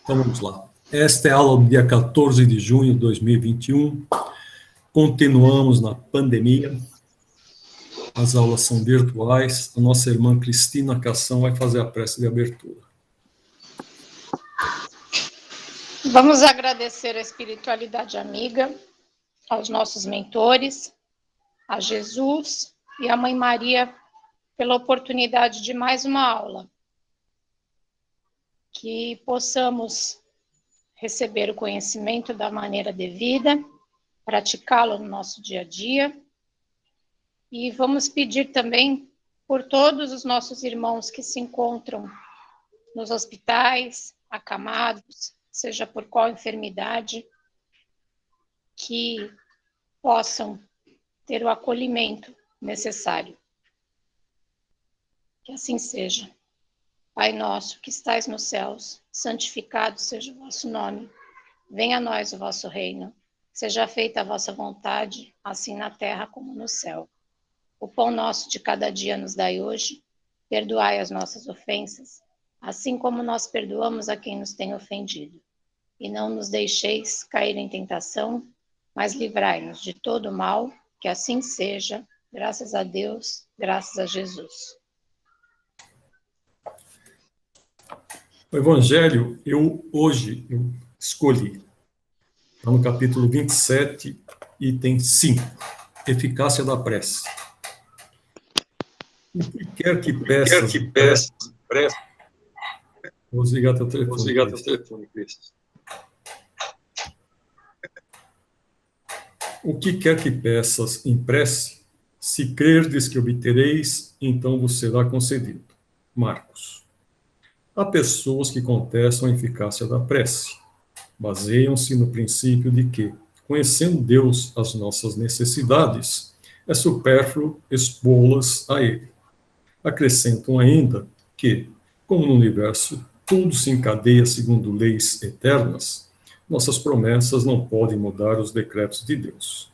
Então vamos lá. Esta é a aula do dia 14 de junho de 2021. Continuamos na pandemia. As aulas são virtuais. A nossa irmã Cristina Cação vai fazer a prece de abertura. Vamos agradecer a espiritualidade amiga, aos nossos mentores, a Jesus e a Mãe Maria pela oportunidade de mais uma aula. Que possamos receber o conhecimento da maneira devida, praticá-lo no nosso dia a dia. E vamos pedir também por todos os nossos irmãos que se encontram nos hospitais, acamados, seja por qual enfermidade, que possam ter o acolhimento necessário. Que assim seja. Pai nosso, que estais nos céus, santificado seja o vosso nome. Venha a nós o vosso reino. Seja feita a vossa vontade, assim na terra como no céu. O pão nosso de cada dia nos dai hoje. Perdoai as nossas ofensas, assim como nós perdoamos a quem nos tem ofendido. E não nos deixeis cair em tentação, mas livrai-nos de todo mal, que assim seja, graças a Deus, graças a Jesus. O Evangelho, hoje eu escolhi, está no capítulo 27, item 5, eficácia da prece. O que quer que peças, prece. Vou desligar teu telefone, Cristo. O que quer que peças em prece, se crerdes que obtereis, então vos será concedido. Marcos. Há pessoas que contestam a eficácia da prece. Baseiam-se no princípio de que, conhecendo Deus as nossas necessidades, é supérfluo expô-las a Ele. Acrescentam ainda que, como no universo tudo se encadeia segundo leis eternas, nossas promessas não podem mudar os decretos de Deus.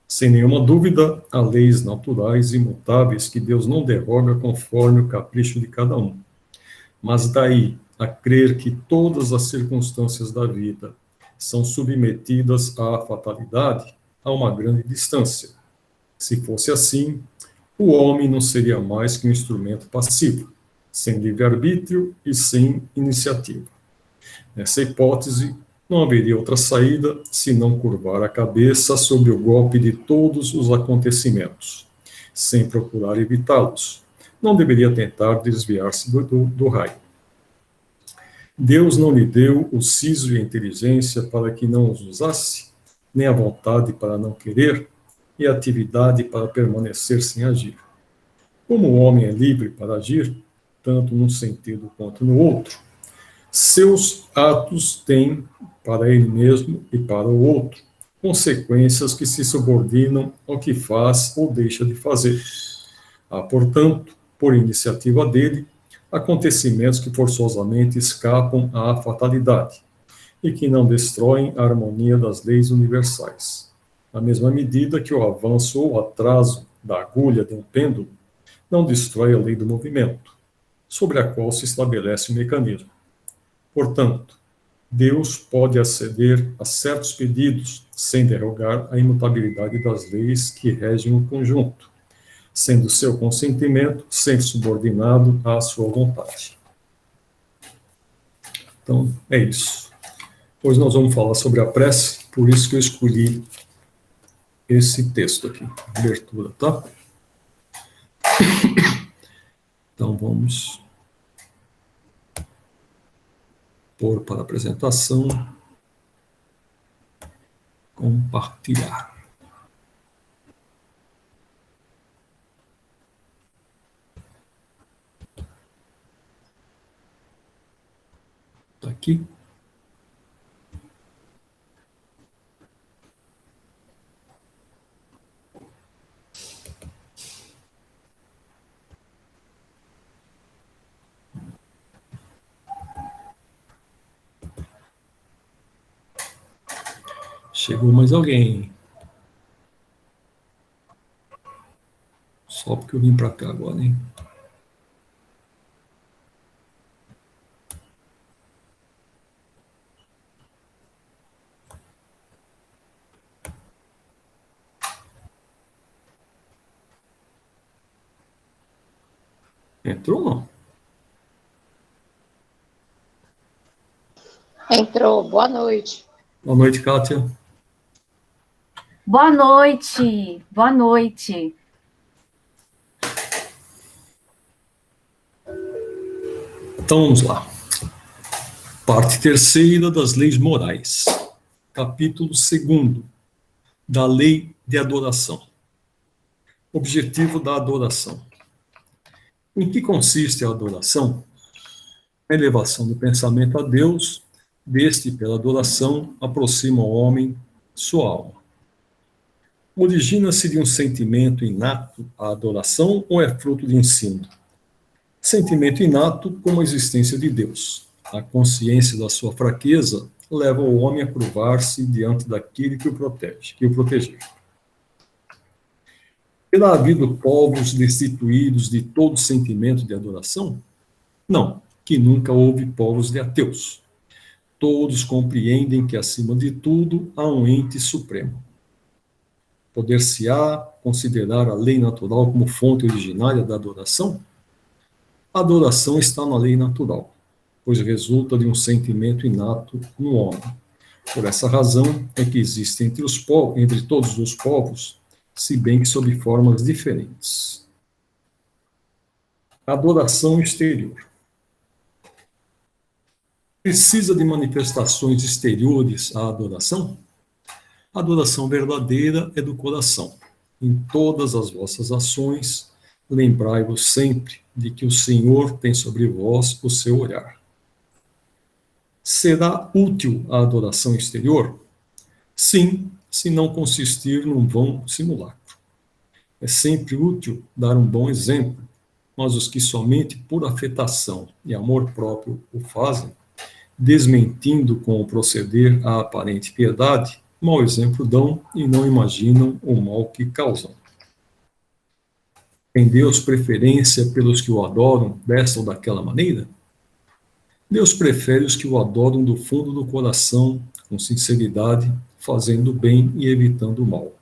Sem nenhuma dúvida, há leis naturais imutáveis que Deus não derroga conforme o capricho de cada um. Mas daí a crer que todas as circunstâncias da vida são submetidas à fatalidade, há uma grande distância. Se fosse assim, o homem não seria mais que um instrumento passivo, sem livre-arbítrio e sem iniciativa. Nessa hipótese, não haveria outra saída senão curvar a cabeça sob o golpe de todos os acontecimentos, sem procurar evitá-los. Não deveria tentar desviar-se do raio. Deus não lhe deu o siso e a inteligência para que não os usasse, nem a vontade para não querer, e a atividade para permanecer sem agir. Como o homem é livre para agir, tanto num sentido quanto no outro, seus atos têm, para ele mesmo e para o outro, consequências que se subordinam ao que faz ou deixa de fazer. Há, portanto, por iniciativa dele, acontecimentos que forçosamente escapam à fatalidade e que não destroem a harmonia das leis universais. Na mesma medida que o avanço ou atraso da agulha de um pêndulo não destrói a lei do movimento, sobre a qual se estabelece o mecanismo. Portanto, Deus pode aceder a certos pedidos sem derrogar a imutabilidade das leis que regem o conjunto, sendo seu consentimento sempre subordinado à sua vontade. Então, é isso. Hoje nós vamos falar sobre a prece, por isso que eu escolhi esse texto aqui, abertura, tá? Então, vamos pôr para apresentação, compartilhar. Está aqui. Chegou mais alguém. Só porque eu vim para cá agora, hein? Tá Entrou ou não? Entrou. Boa noite. Boa noite, Kátia. Boa noite, boa noite. Então vamos lá. Parte terceira das leis morais. Capítulo 2 da lei de adoração. Objetivo da adoração. Em que consiste a adoração? A elevação do pensamento a Deus, deste pela adoração aproxima o homem sua alma. Origina-se de um sentimento inato a adoração ou é fruto de ensino? Sentimento inato como a existência de Deus. A consciência da sua fraqueza leva o homem a curvar-se diante daquele que o protege, que o protegeu. Terá havido povos destituídos de todo sentimento de adoração? Não, que nunca houve povos de ateus. Todos compreendem que, acima de tudo, há um ente supremo. Poder-se-á considerar a lei natural como fonte originária da adoração? A adoração está na lei natural, pois resulta de um sentimento inato no homem. Por essa razão é que existe entre todos os povos, se bem que sob formas diferentes. Adoração exterior. Precisa de manifestações exteriores à adoração? A adoração verdadeira é do coração. Em todas as vossas ações, lembrai-vos sempre de que o Senhor tem sobre vós o seu olhar. Será útil a adoração exterior? Sim, se não consistir num vão simulacro. É sempre útil dar um bom exemplo, mas os que somente por afetação e amor próprio o fazem, desmentindo com o proceder a aparente piedade, mau exemplo dão e não imaginam o mal que causam. Tem Deus preferência pelos que o adoram desta ou daquela maneira? Deus prefere os que o adoram do fundo do coração, com sinceridade, fazendo o bem e evitando o mal.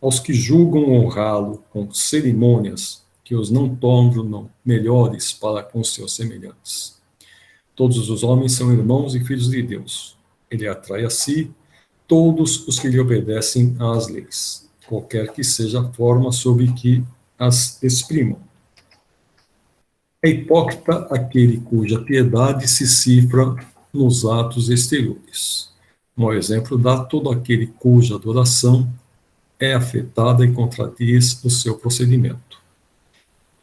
Aos que julgam honrá-lo com cerimônias que os não tornam melhores para com seus semelhantes. Todos os homens são irmãos e filhos de Deus. Ele atrai a si todos os que lhe obedecem às leis, qualquer que seja a forma sob que as exprimam. É hipócrita aquele cuja piedade se cifra nos atos exteriores. Um exemplo dá todo aquele cuja adoração é afetada e contradiz o seu procedimento.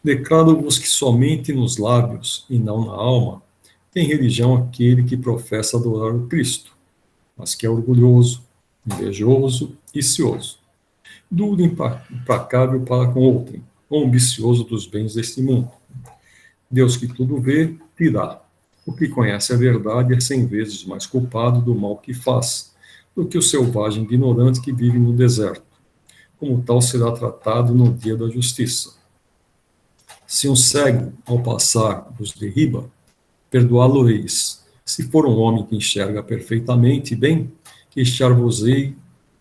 Declaro-vos que somente nos lábios e não na alma tem religião aquele que professa adorar o Cristo, mas que é orgulhoso, invejoso e cioso, duro e implacável para com outrem, ou ambicioso dos bens deste mundo. Deus que tudo vê, dirá: o que conhece a verdade é 100 vezes mais culpado do mal que faz, do que o selvagem ignorante que vive no deserto. Como tal será tratado no dia da justiça. Se um cego, ao passar, vos derriba, perdoá-lo-eis. Se for um homem que enxerga perfeitamente bem, queixar-vos-ei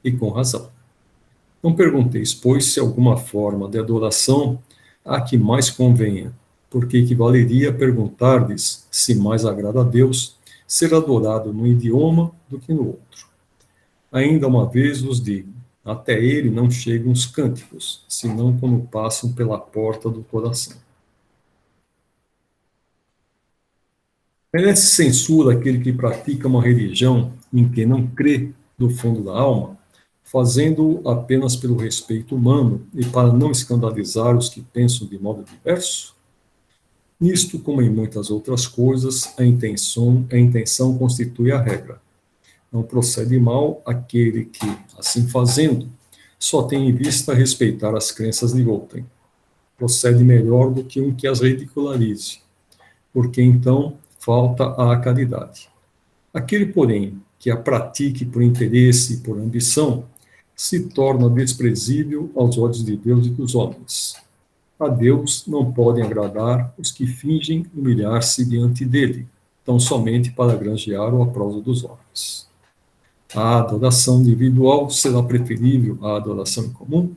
e com razão. Não pergunteis, pois, se alguma forma de adoração há que mais convenha, porque equivaleria a perguntar-lhes se mais agrada a Deus ser adorado num idioma do que no outro. Ainda uma vez vos digo, até ele não chegam os cânticos, senão quando passam pela porta do coração. Merece censura aquele que pratica uma religião em que não crê do fundo da alma, fazendo-o apenas pelo respeito humano e para não escandalizar os que pensam de modo diverso? Nisto, como em muitas outras coisas, a intenção constitui a regra. Não procede mal aquele que, assim fazendo, só tem em vista respeitar as crenças de outrem. Procede melhor do que um que as ridicularize, porque então falta à caridade. Aquele, porém, que a pratique por interesse e por ambição, se torna desprezível aos olhos de Deus e dos homens. A Deus não podem agradar os que fingem humilhar-se diante dele, tão somente para granjear o aplauso dos homens. A adoração individual será preferível à adoração em comum?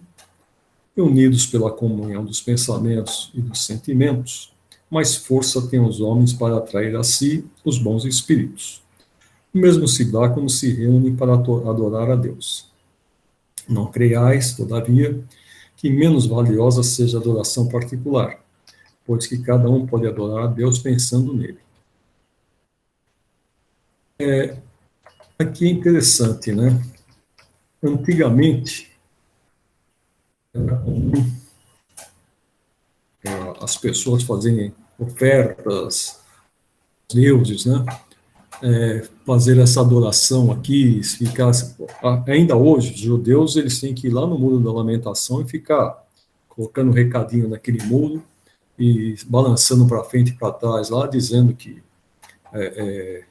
Unidos pela comunhão dos pensamentos e dos sentimentos, mais força têm os homens para atrair a si os bons espíritos. O mesmo se dá quando se reúnem para adorar a Deus. Não creiais, todavia, que menos valiosa seja a adoração particular, pois que cada um pode adorar a Deus pensando nele. Aqui é interessante, né? Antigamente, era comum as pessoas fazerem ofertas, deuses, né? Fazer essa adoração aqui, ficar, ainda hoje, os judeus, eles têm que ir lá no Muro da Lamentação e ficar colocando um recadinho naquele muro e balançando para frente e para trás lá, dizendo que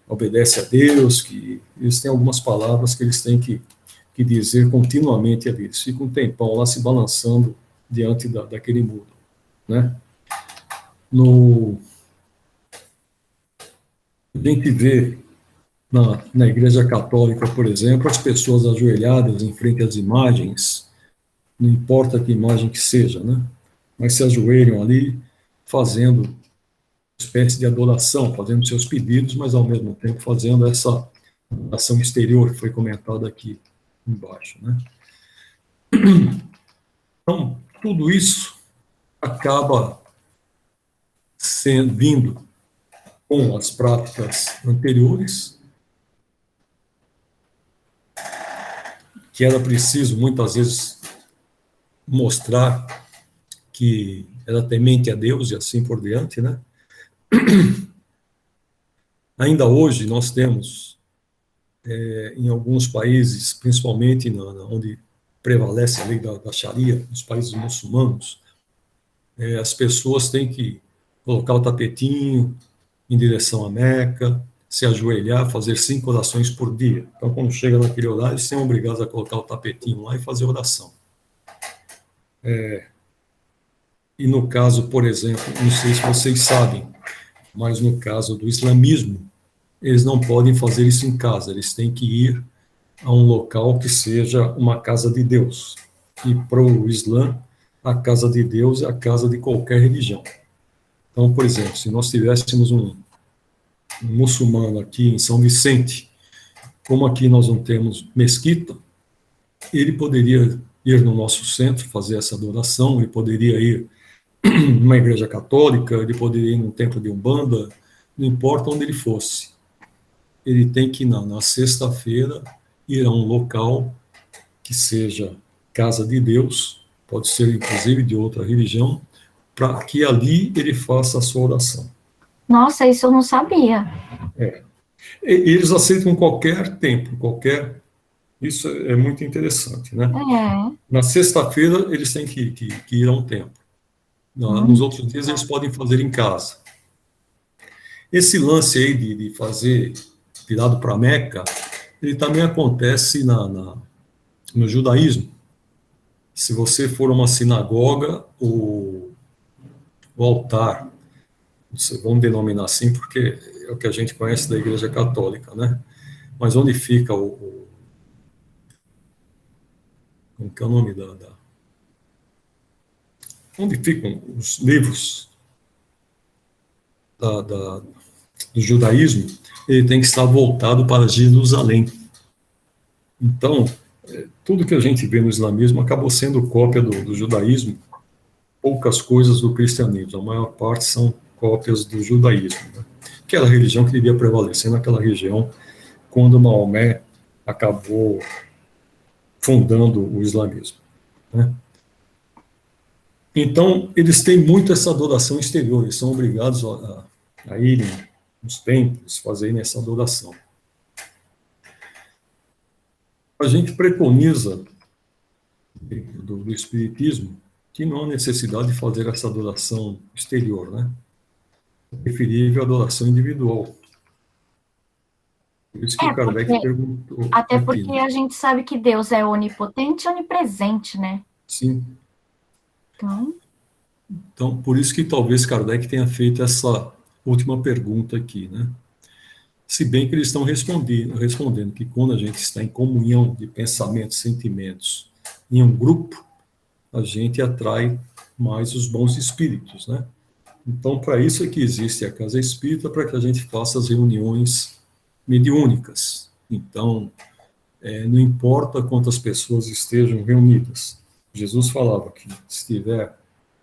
obedece a Deus, que eles têm algumas palavras que eles têm que dizer continuamente ali. Eles ficam um tempão lá se balançando diante daquele muro, né? A gente vê na Igreja Católica, por exemplo, as pessoas ajoelhadas em frente às imagens, não importa que imagem que seja, né? Mas se ajoelham ali, fazendo uma espécie de adoração, fazendo seus pedidos, mas ao mesmo tempo fazendo essa adoração exterior que foi comentada aqui embaixo, né? Então, tudo isso acaba vindo com as práticas anteriores, que era preciso, muitas vezes, mostrar que era temente a Deus e assim por diante, né? Ainda hoje nós temos, em alguns países, principalmente onde prevalece a lei da Sharia, nos países muçulmanos, as pessoas têm que colocar o tapetinho em direção à Meca, se ajoelhar, fazer 5 orações por dia. Então, quando chega naquele horário, são obrigados a colocar o tapetinho lá e fazer oração. E no caso, por exemplo, não sei se vocês sabem, mas no caso do islamismo, eles não podem fazer isso em casa, eles têm que ir a um local que seja uma casa de Deus. E para o Islã, a casa de Deus é a casa de qualquer religião. Então, por exemplo, se nós tivéssemos um muçulmano aqui em São Vicente, como aqui nós não temos mesquita, ele poderia ir no nosso centro fazer essa adoração, ele poderia ir numa igreja católica, ele poderia ir num templo de Umbanda, não importa onde ele fosse. Ele tem que, na sexta-feira, ir a um local que seja casa de Deus, pode ser inclusive de outra religião, para que ali ele faça a sua oração. Nossa, isso eu não sabia. Eles aceitam qualquer templo, Isso é muito interessante, né? Na sexta-feira, eles têm que ir a um templo. Nos outros dias, eles podem fazer em casa. Esse lance aí de fazer virado para Meca, ele também acontece no judaísmo. Se você for a uma sinagoga, o altar, vamos denominar assim, porque é o que a gente conhece da Igreja Católica, né? Mas onde fica como que é o nome onde ficam os livros do judaísmo, ele tem que estar voltado para Jerusalém. Então, tudo que a gente vê no islamismo acabou sendo cópia do judaísmo, poucas coisas do cristianismo, a maior parte são cópias do judaísmo, né? Que era a religião que devia prevalecer naquela região quando Maomé acabou fundando o islamismo, né? Então, eles têm muito essa adoração exterior, eles são obrigados a irem nos templos, fazerem essa adoração. A gente preconiza, do Espiritismo, que não há necessidade de fazer essa adoração exterior, né? É preferível a adoração individual. Por isso que o Kardec perguntou. Até porque a gente sabe que Deus é onipotente e onipresente, né? Sim. Então, por isso que talvez Kardec tenha feito essa última pergunta aqui, né? Se bem que eles estão respondendo que quando a gente está em comunhão de pensamentos, sentimentos, em um grupo, a gente atrai mais os bons espíritos, né? Então, para isso é que existe a Casa Espírita, para que a gente faça as reuniões mediúnicas. Então, não importa quantas pessoas estejam reunidas. Jesus falava que se tiver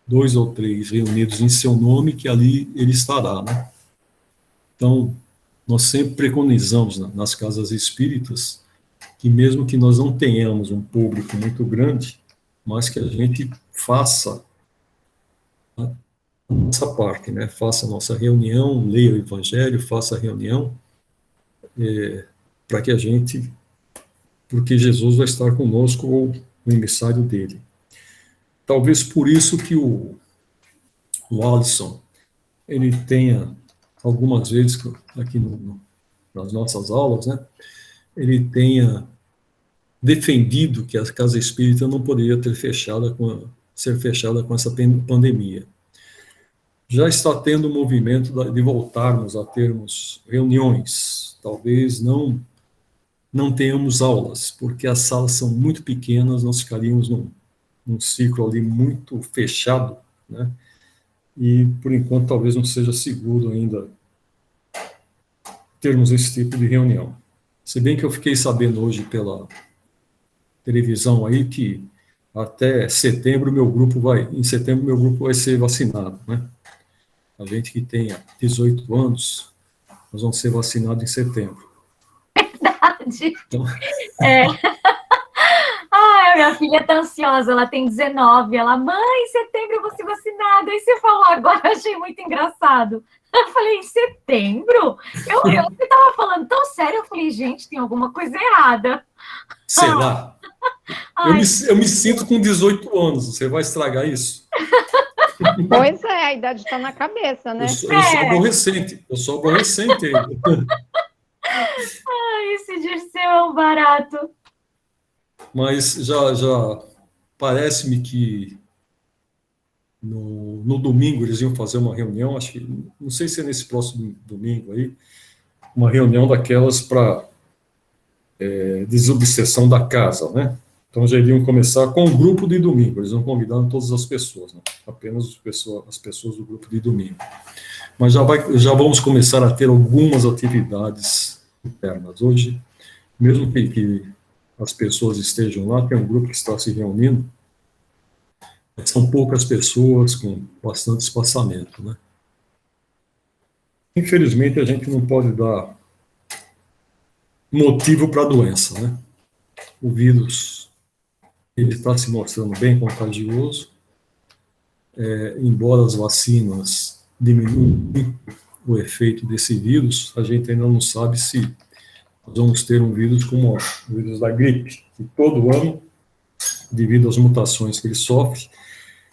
2 ou 3 reunidos em seu nome, que ali ele estará, né? Então, nós sempre preconizamos nas casas espíritas que mesmo que nós não tenhamos um público muito grande, mas que a gente faça a nossa parte, né? Faça a nossa reunião, leia o Evangelho, faça a reunião, para que a gente, porque Jesus vai estar conosco, ou o emissário dele. Talvez por isso que o Alisson, ele tenha, algumas vezes, aqui nas nossas aulas, né? Ele tenha defendido que a Casa Espírita não poderia ser fechada com essa pandemia. Já está tendo o movimento de voltarmos a termos reuniões, talvez não tenhamos aulas, porque as salas são muito pequenas, nós ficaríamos num ciclo ali muito fechado, né? E, por enquanto, talvez não seja seguro ainda termos esse tipo de reunião. Se bem que eu fiquei sabendo hoje pela televisão aí que até setembro em setembro meu grupo vai ser vacinado, né? A gente que tenha 18 anos, nós vamos ser vacinados em setembro. Verdade. Então... Ai, minha filha tá ansiosa, ela tem 19, ela, mãe, em setembro eu vou ser vacinada. Aí você falou agora, eu achei muito engraçado. Eu falei, em setembro? Você tava falando tão sério, eu falei, gente, tem alguma coisa errada. Será? Eu me sinto com 18 anos, você vai estragar isso? Pois é, a idade está na cabeça, né? Eu sou aborrecente. Ai, esse Dirceu é um barato. Mas já parece-me que no domingo eles iam fazer uma reunião, acho que, não sei se é nesse próximo domingo aí, uma reunião daquelas para desobsessão da casa, né? Então já iriam começar com o grupo de domingo, eles não convidaram todas as pessoas, né? Apenas as pessoas do grupo de domingo. Mas já vamos começar a ter algumas atividades internas. Hoje, mesmo que as pessoas estejam lá, tem um grupo que está se reunindo, são poucas pessoas com bastante espaçamento, né? Infelizmente, a gente não pode dar motivo para a doença, né? O vírus, ele está se mostrando bem contagioso, embora as vacinas diminuam o efeito desse vírus, a gente ainda não sabe se nós vamos ter um vírus como o vírus da gripe, que todo ano, devido às mutações que ele sofre,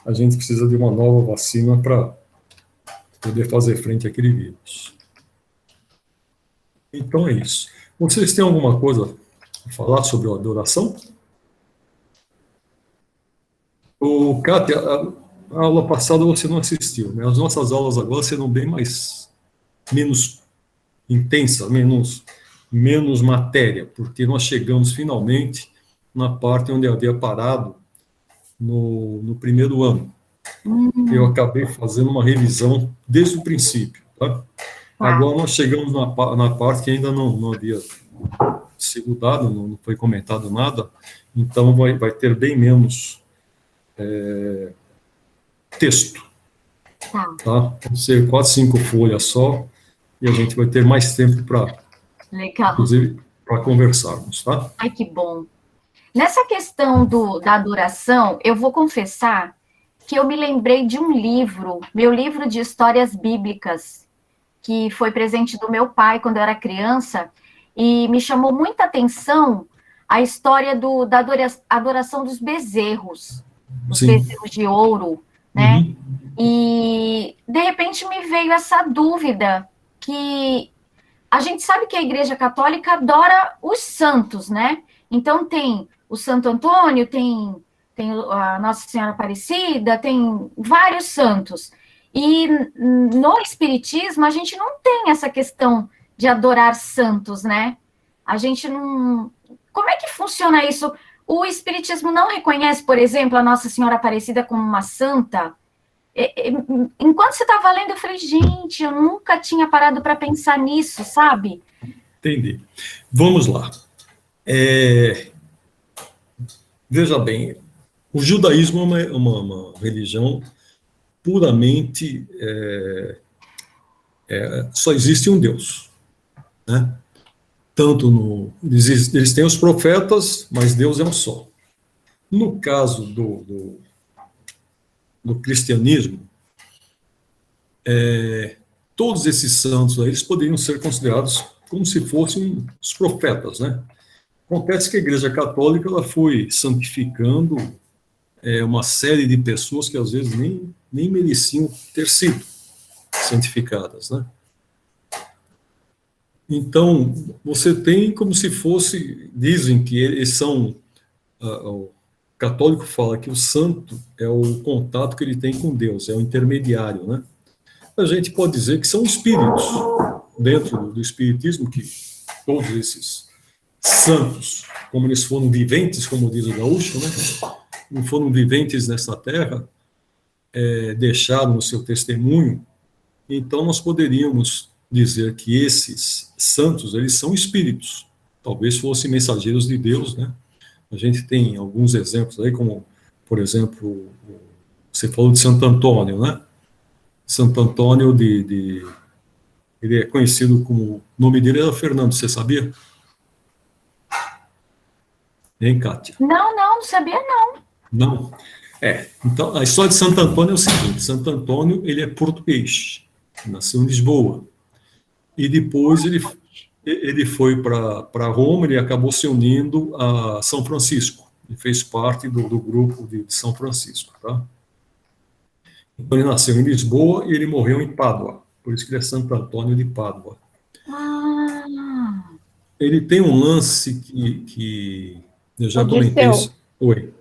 a gente precisa de uma nova vacina para poder fazer frente àquele vírus. Então é isso. Vocês têm alguma coisa a falar sobre a adoração? Kátia, a aula passada você não assistiu, né? As nossas aulas agora serão bem menos intensas, menos matéria, porque nós chegamos finalmente na parte onde havia parado no primeiro ano. Eu acabei fazendo uma revisão desde o princípio, tá? Agora nós chegamos na parte que ainda não havia sido dado, não foi comentado nada, então vai ter bem menos texto. Tá? Vão ser 4, 5 folhas só, e a gente vai ter mais tempo para, inclusive, para conversarmos, tá? Ai, que bom. Nessa questão da adoração, eu vou confessar que eu me lembrei de um livro, meu livro de histórias bíblicas, que foi presente do meu pai quando eu era criança, e me chamou muita atenção a história da adoração dos bezerros, os bezerros de ouro, né? Uhum. E, de repente, me veio essa dúvida, que a gente sabe que a Igreja Católica adora os santos, né? Então, tem o Santo Antônio, tem a Nossa Senhora Aparecida, tem vários santos. E no Espiritismo, a gente não tem essa questão de adorar santos, né? A gente não... Como é que funciona isso? O Espiritismo não reconhece, por exemplo, a Nossa Senhora Aparecida como uma santa? Enquanto você estava lendo, eu falei, gente, eu nunca tinha parado para pensar nisso, sabe? Entendi. Vamos lá. Veja bem, o judaísmo é uma religião puramente, só existe um Deus, né? Eles têm os profetas, mas Deus é um só. No caso do cristianismo, todos esses santos aí, eles poderiam ser considerados como se fossem os profetas, né? Acontece que a Igreja Católica ela foi santificando uma série de pessoas que às vezes nem mereciam ter sido santificadas, né? Então, você tem como se fosse, dizem que eles são, o católico fala que o santo é o contato que ele tem com Deus, é o intermediário, né? A gente pode dizer que são espíritos, dentro do espiritismo, que todos esses santos, como eles foram viventes, como diz o gaúcho, né? Não foram viventes nessa terra, deixaram o seu testemunho, então nós poderíamos dizer que esses santos, eles são espíritos, talvez fossem mensageiros de Deus, né? A gente tem alguns exemplos aí, como, por exemplo, você falou de Santo Antônio, né? Santo Antônio ele é conhecido como, o nome dele era Fernando, você sabia? Hein, Kátia? Não sabia não. Não? Então, a história de Santo Antônio é o seguinte, Santo Antônio, ele é português, nasceu em Lisboa, e depois ele foi para Roma, ele acabou se unindo a São Francisco, e fez parte do grupo de São Francisco, tá? Então, ele nasceu em Lisboa e ele morreu em Pádua, por isso que ele é Santo Antônio de Pádua. Ele tem um lance que eu já comentei isso. Oi.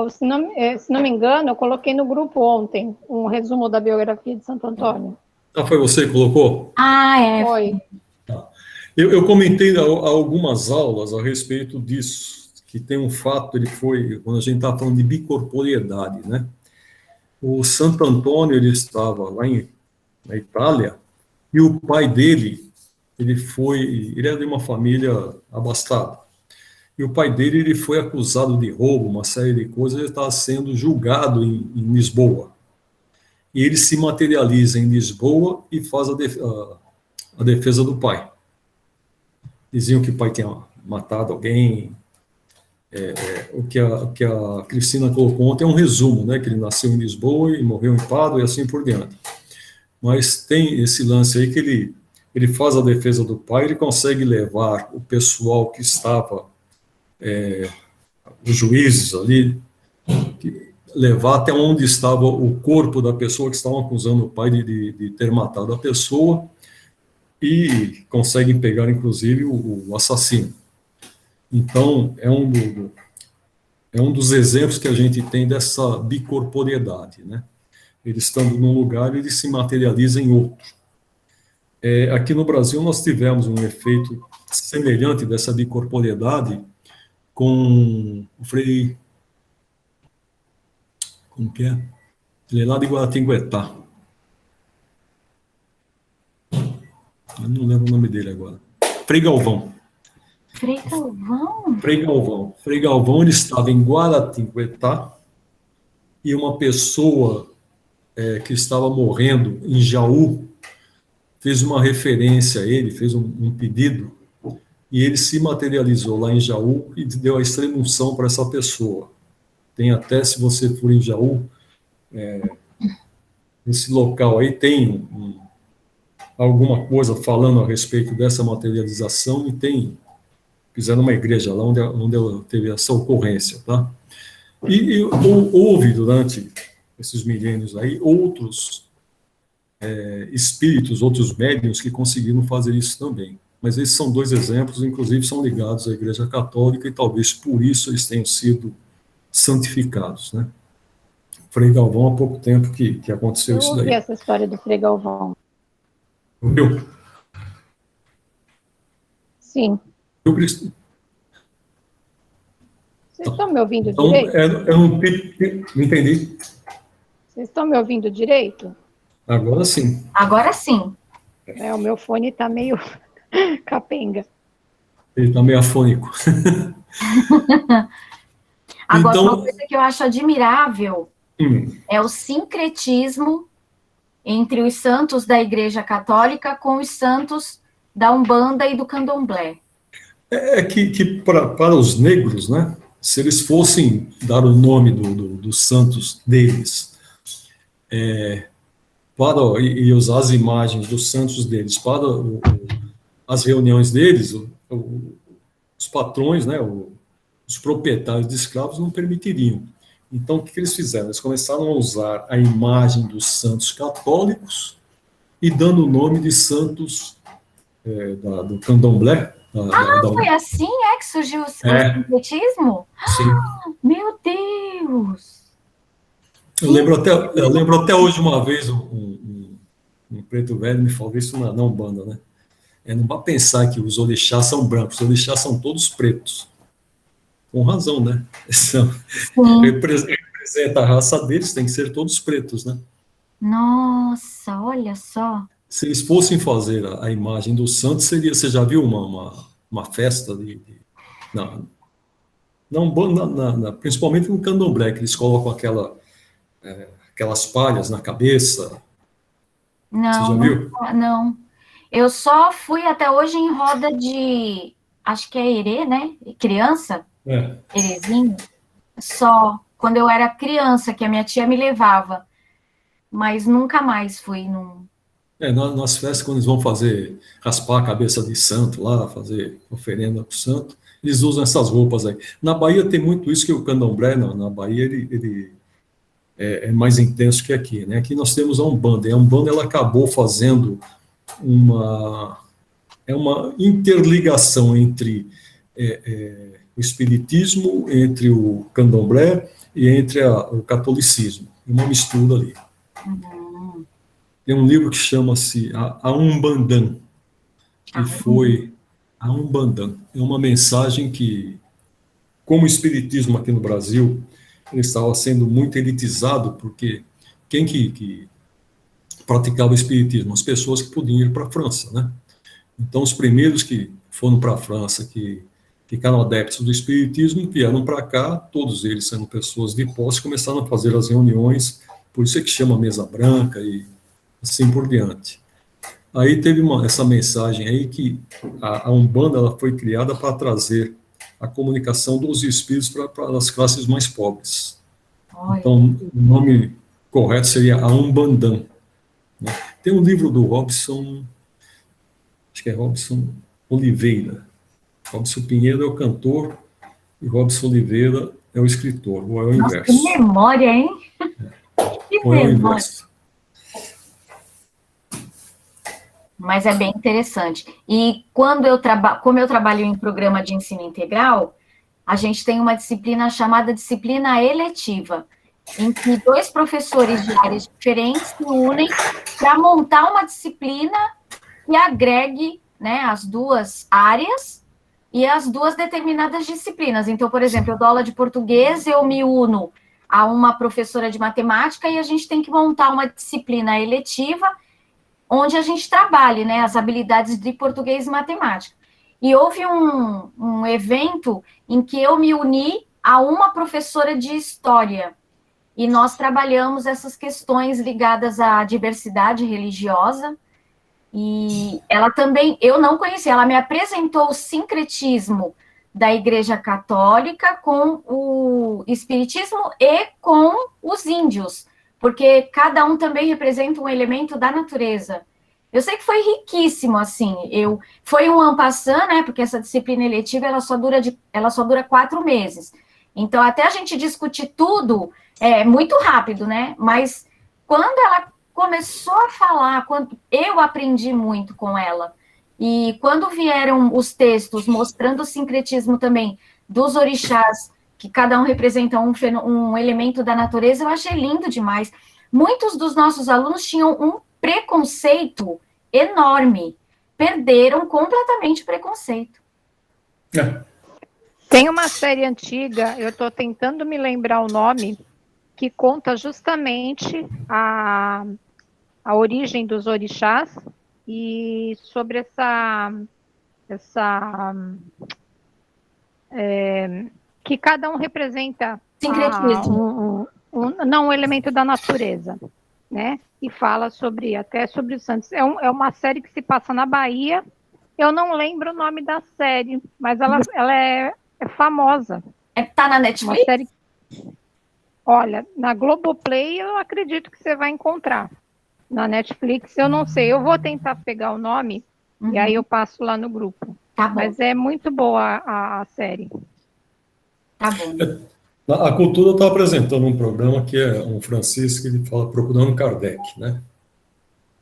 Se não me engano, eu coloquei no grupo ontem um resumo da biografia de Santo Antônio. Ah, foi você que colocou? Foi. Tá. Eu comentei algumas aulas a respeito disso, que tem um fato, quando a gente está falando de bicorporeidade, né? O Santo Antônio, ele estava lá na Itália, e o pai dele, ele era de uma família abastada. E o pai dele, ele foi acusado de roubo, uma série de coisas, ele estava sendo julgado em Lisboa. E ele se materializa em Lisboa e faz a defesa do pai. Diziam que o pai tinha matado alguém. O que a Cristina colocou ontem é um resumo, né? Que ele nasceu em Lisboa e morreu em Pádua e assim por diante. Mas tem esse lance aí que ele faz a defesa do pai, ele consegue levar o pessoal que estava, os juízes ali, levar até onde estava o corpo da pessoa que estavam acusando o pai de ter matado a pessoa, e conseguem pegar, inclusive, o assassino. Então, é um dos exemplos que a gente tem dessa bicorporeidade, né? Ele estando num lugar, ele se materializa em outro. Aqui no Brasil, nós tivemos um efeito semelhante dessa bicorporeidade com o Frei... Como que é? Ele é lá de Guaratinguetá. Eu não lembro o nome dele agora. Frei Galvão. Frei Galvão? Frei Galvão. Frei Galvão, ele estava em Guaratinguetá, e uma pessoa que estava morrendo em Jaú fez uma referência a ele, fez um pedido, e ele se materializou lá em Jaú e deu a extrema-unção para essa pessoa. Tem até, se você for em Jaú, nesse local aí tem alguma coisa falando a respeito dessa materialização, e fizeram uma igreja lá onde teve essa ocorrência, tá? E houve, durante esses milênios aí, outros espíritos, outros médiuns que conseguiram fazer isso também. Mas esses são dois exemplos, inclusive são ligados à Igreja Católica, e talvez por isso eles tenham sido santificados, né? Frei Galvão, há pouco tempo que aconteceu isso daí. Eu ouvi essa história do Frei Galvão. Viu? Sim. Vocês estão me ouvindo então, direito? Não entendi. Vocês estão me ouvindo direito? Agora sim. Agora sim. O meu fone está meio capenga. Ele está meio afônico. Agora, Então, uma coisa que eu acho admirável hum, é o sincretismo entre os santos da Igreja Católica com os santos da Umbanda e do Candomblé. é que para os negros, né, se eles fossem dar o nome dos santos deles e usar as imagens dos santos deles para as reuniões deles, os patrões, né, os proprietários de escravos não permitiriam. Então, o que eles fizeram? Eles começaram a usar a imagem dos santos católicos e dando o nome de santos do candomblé. Foi assim que surgiu o sincretismo? Sim. Meu Deus! Eu lembro até hoje, uma vez, um preto velho me falou isso na Umbanda, né? Não vai pensar que os orixás são brancos, os orixás são todos pretos. Com razão, né? Representa a raça deles, tem que ser todos pretos, né? Nossa, olha só. Se eles fossem fazer a imagem do santo, seria. Você já viu uma festa principalmente no candomblé, que eles colocam aquelas palhas na cabeça? Você já viu? Não. Eu só fui até hoje em roda de, acho que é herê, né? Criança, herezinho. Só quando eu era criança, que a minha tia me levava. Mas nunca mais fui num... Nas festas, quando eles vão raspar a cabeça de santo lá, fazer oferenda para o santo, eles usam essas roupas aí. Na Bahia tem muito isso, que o candomblé, na Bahia, ele é mais intenso que aqui, né? Aqui nós temos a Umbanda, e a Umbanda ela acabou fazendo uma interligação entre o espiritismo, entre o candomblé e entre o catolicismo, uma mistura ali. Uhum. Tem um livro que chama-se A Umbandã, que foi a Umbandã. É uma mensagem que, como o espiritismo aqui no Brasil, ele estava sendo muito elitizado, porque quem que praticava o espiritismo? As pessoas que podiam ir para a França, né? Então, os primeiros que foram para a França, que ficaram adeptos do espiritismo, vieram para cá, todos eles sendo pessoas de posse, começaram a fazer as reuniões, por isso é que chama mesa branca e assim por diante. Aí teve essa mensagem aí que a Umbanda ela foi criada para trazer a comunicação dos espíritos para as classes mais pobres. Então, o nome correto seria a Umbandã, né? Tem um livro do Robson, acho que é Robson Oliveira. Robson Pinheiro é o cantor e Robson Oliveira é o escritor, ou é o inverso. Que memória, hein? Que ou é o inverso. Mas é bem interessante. E como eu trabalho em programa de ensino integral, a gente tem uma disciplina chamada disciplina eletiva, em que 2 professores de áreas diferentes se unem para montar uma disciplina que agregue, né, as 2 áreas e as 2 determinadas disciplinas. Então, por exemplo, eu dou aula de português, eu me uno a uma professora de matemática e a gente tem que montar uma disciplina eletiva onde a gente trabalhe, né, as habilidades de português e matemática. E houve um evento em que eu me uni a uma professora de história, e nós trabalhamos essas questões ligadas à diversidade religiosa, e ela também, eu não conhecia, ela me apresentou o sincretismo da Igreja Católica com o Espiritismo e com os índios, porque cada um também representa um elemento da natureza. Eu sei que foi riquíssimo, assim, foi um en passant, né, porque essa disciplina eletiva, ela só dura 4 meses. Então, até a gente discutir tudo, é muito rápido, né, mas quando ela começou a falar, quando eu aprendi muito com ela, e quando vieram os textos mostrando o sincretismo também dos orixás, que cada um representa um elemento da natureza, eu achei lindo demais. Muitos dos nossos alunos tinham um preconceito enorme, perderam completamente o preconceito. Tem uma série antiga, eu estou tentando me lembrar o nome, que conta justamente a origem dos orixás e sobre que cada um representa Sincretismo. um elemento da natureza, né? E fala até sobre os santos. É uma série que se passa na Bahia. Eu não lembro o nome da série, mas ela é famosa. Tá na Netflix? Uma série. Olha, na Globoplay eu acredito que você vai encontrar. Na Netflix eu não sei. Eu vou tentar pegar o nome e aí eu passo lá no grupo. Tá bom. Mas é muito boa a série. Tá bom. A Cultura está apresentando um programa que é um Francisco, ele fala Procurando Kardec, né?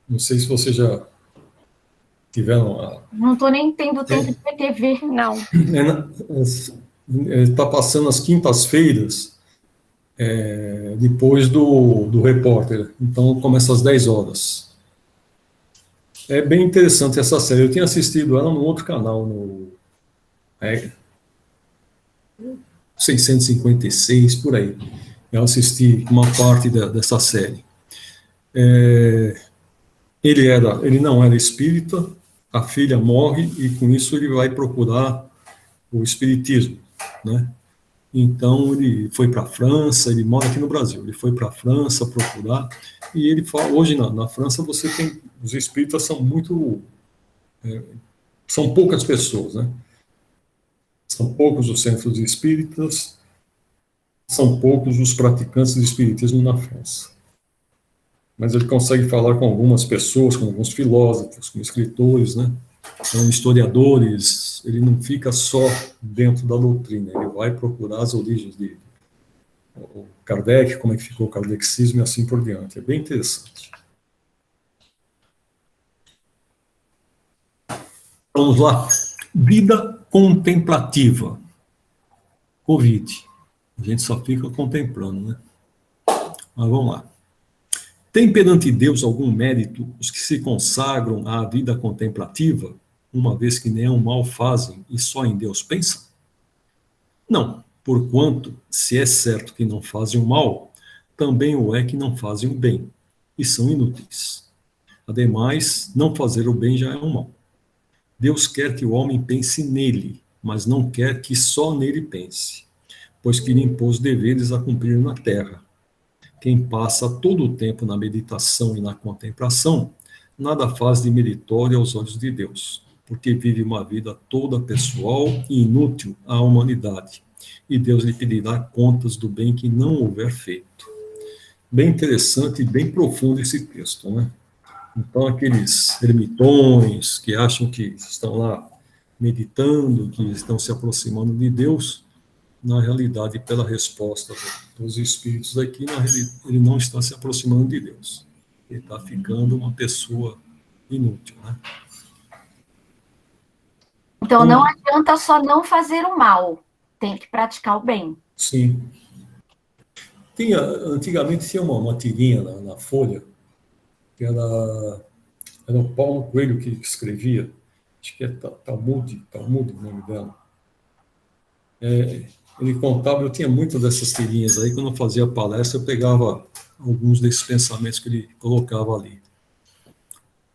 Não sei se vocês já tiveram Não estou nem tendo tempo de ver TV. Não. Está passando às quintas-feiras, depois do repórter. Então, começa às 10 horas. É bem interessante essa série. Eu tinha assistido ela no outro canal, no 656, por aí. Eu assisti uma parte dessa série. Ele não era espírita, a filha morre e com isso ele vai procurar o espiritismo, né? Então ele foi para a França, ele mora aqui no Brasil, ele foi para a França procurar e ele fala, hoje na França você tem, os espíritas são são poucas pessoas, né? São poucos os centros espíritas, são poucos os praticantes de espiritismo na França. Mas ele consegue falar com algumas pessoas, com alguns filósofos, com escritores, né? Com historiadores. Ele não fica só dentro da doutrina, ele vai procurar as origens de o Kardec, como é que ficou o kardexismo e assim por diante. É bem interessante. Vamos lá. Vida contemplativa. Covid. A gente só fica contemplando, né? Mas vamos lá. Tem perante Deus algum mérito os que se consagram à vida contemplativa, uma vez que nenhum mal fazem e só em Deus pensam? Não, porquanto, se é certo que não fazem o mal, também o é que não fazem o bem, e são inúteis. Ademais, não fazer o bem já é um mal. Deus quer que o homem pense nele, mas não quer que só nele pense, pois que lhe impôs deveres a cumprir na terra. Quem passa todo o tempo na meditação e na contemplação, nada faz de meritório aos olhos de Deus, porque vive uma vida toda pessoal e inútil à humanidade, e Deus lhe pedirá contas do bem que não houver feito. Bem interessante e bem profundo esse texto, né? Então, aqueles ermitões que acham que estão lá meditando, que estão se aproximando de Deus, na realidade, pela resposta dos espíritos aqui, ele não está se aproximando de Deus. Ele está ficando uma pessoa inútil, né? Então, não adianta só não fazer o mal, tem que praticar o bem. Sim. Antigamente tinha uma tirinha na Folha, que era o Paulo Coelho que escrevia, acho que é Talmud o nome dela. Ele contava, eu tinha muitas dessas tirinhas aí, quando eu fazia palestra, eu pegava alguns desses pensamentos que ele colocava ali.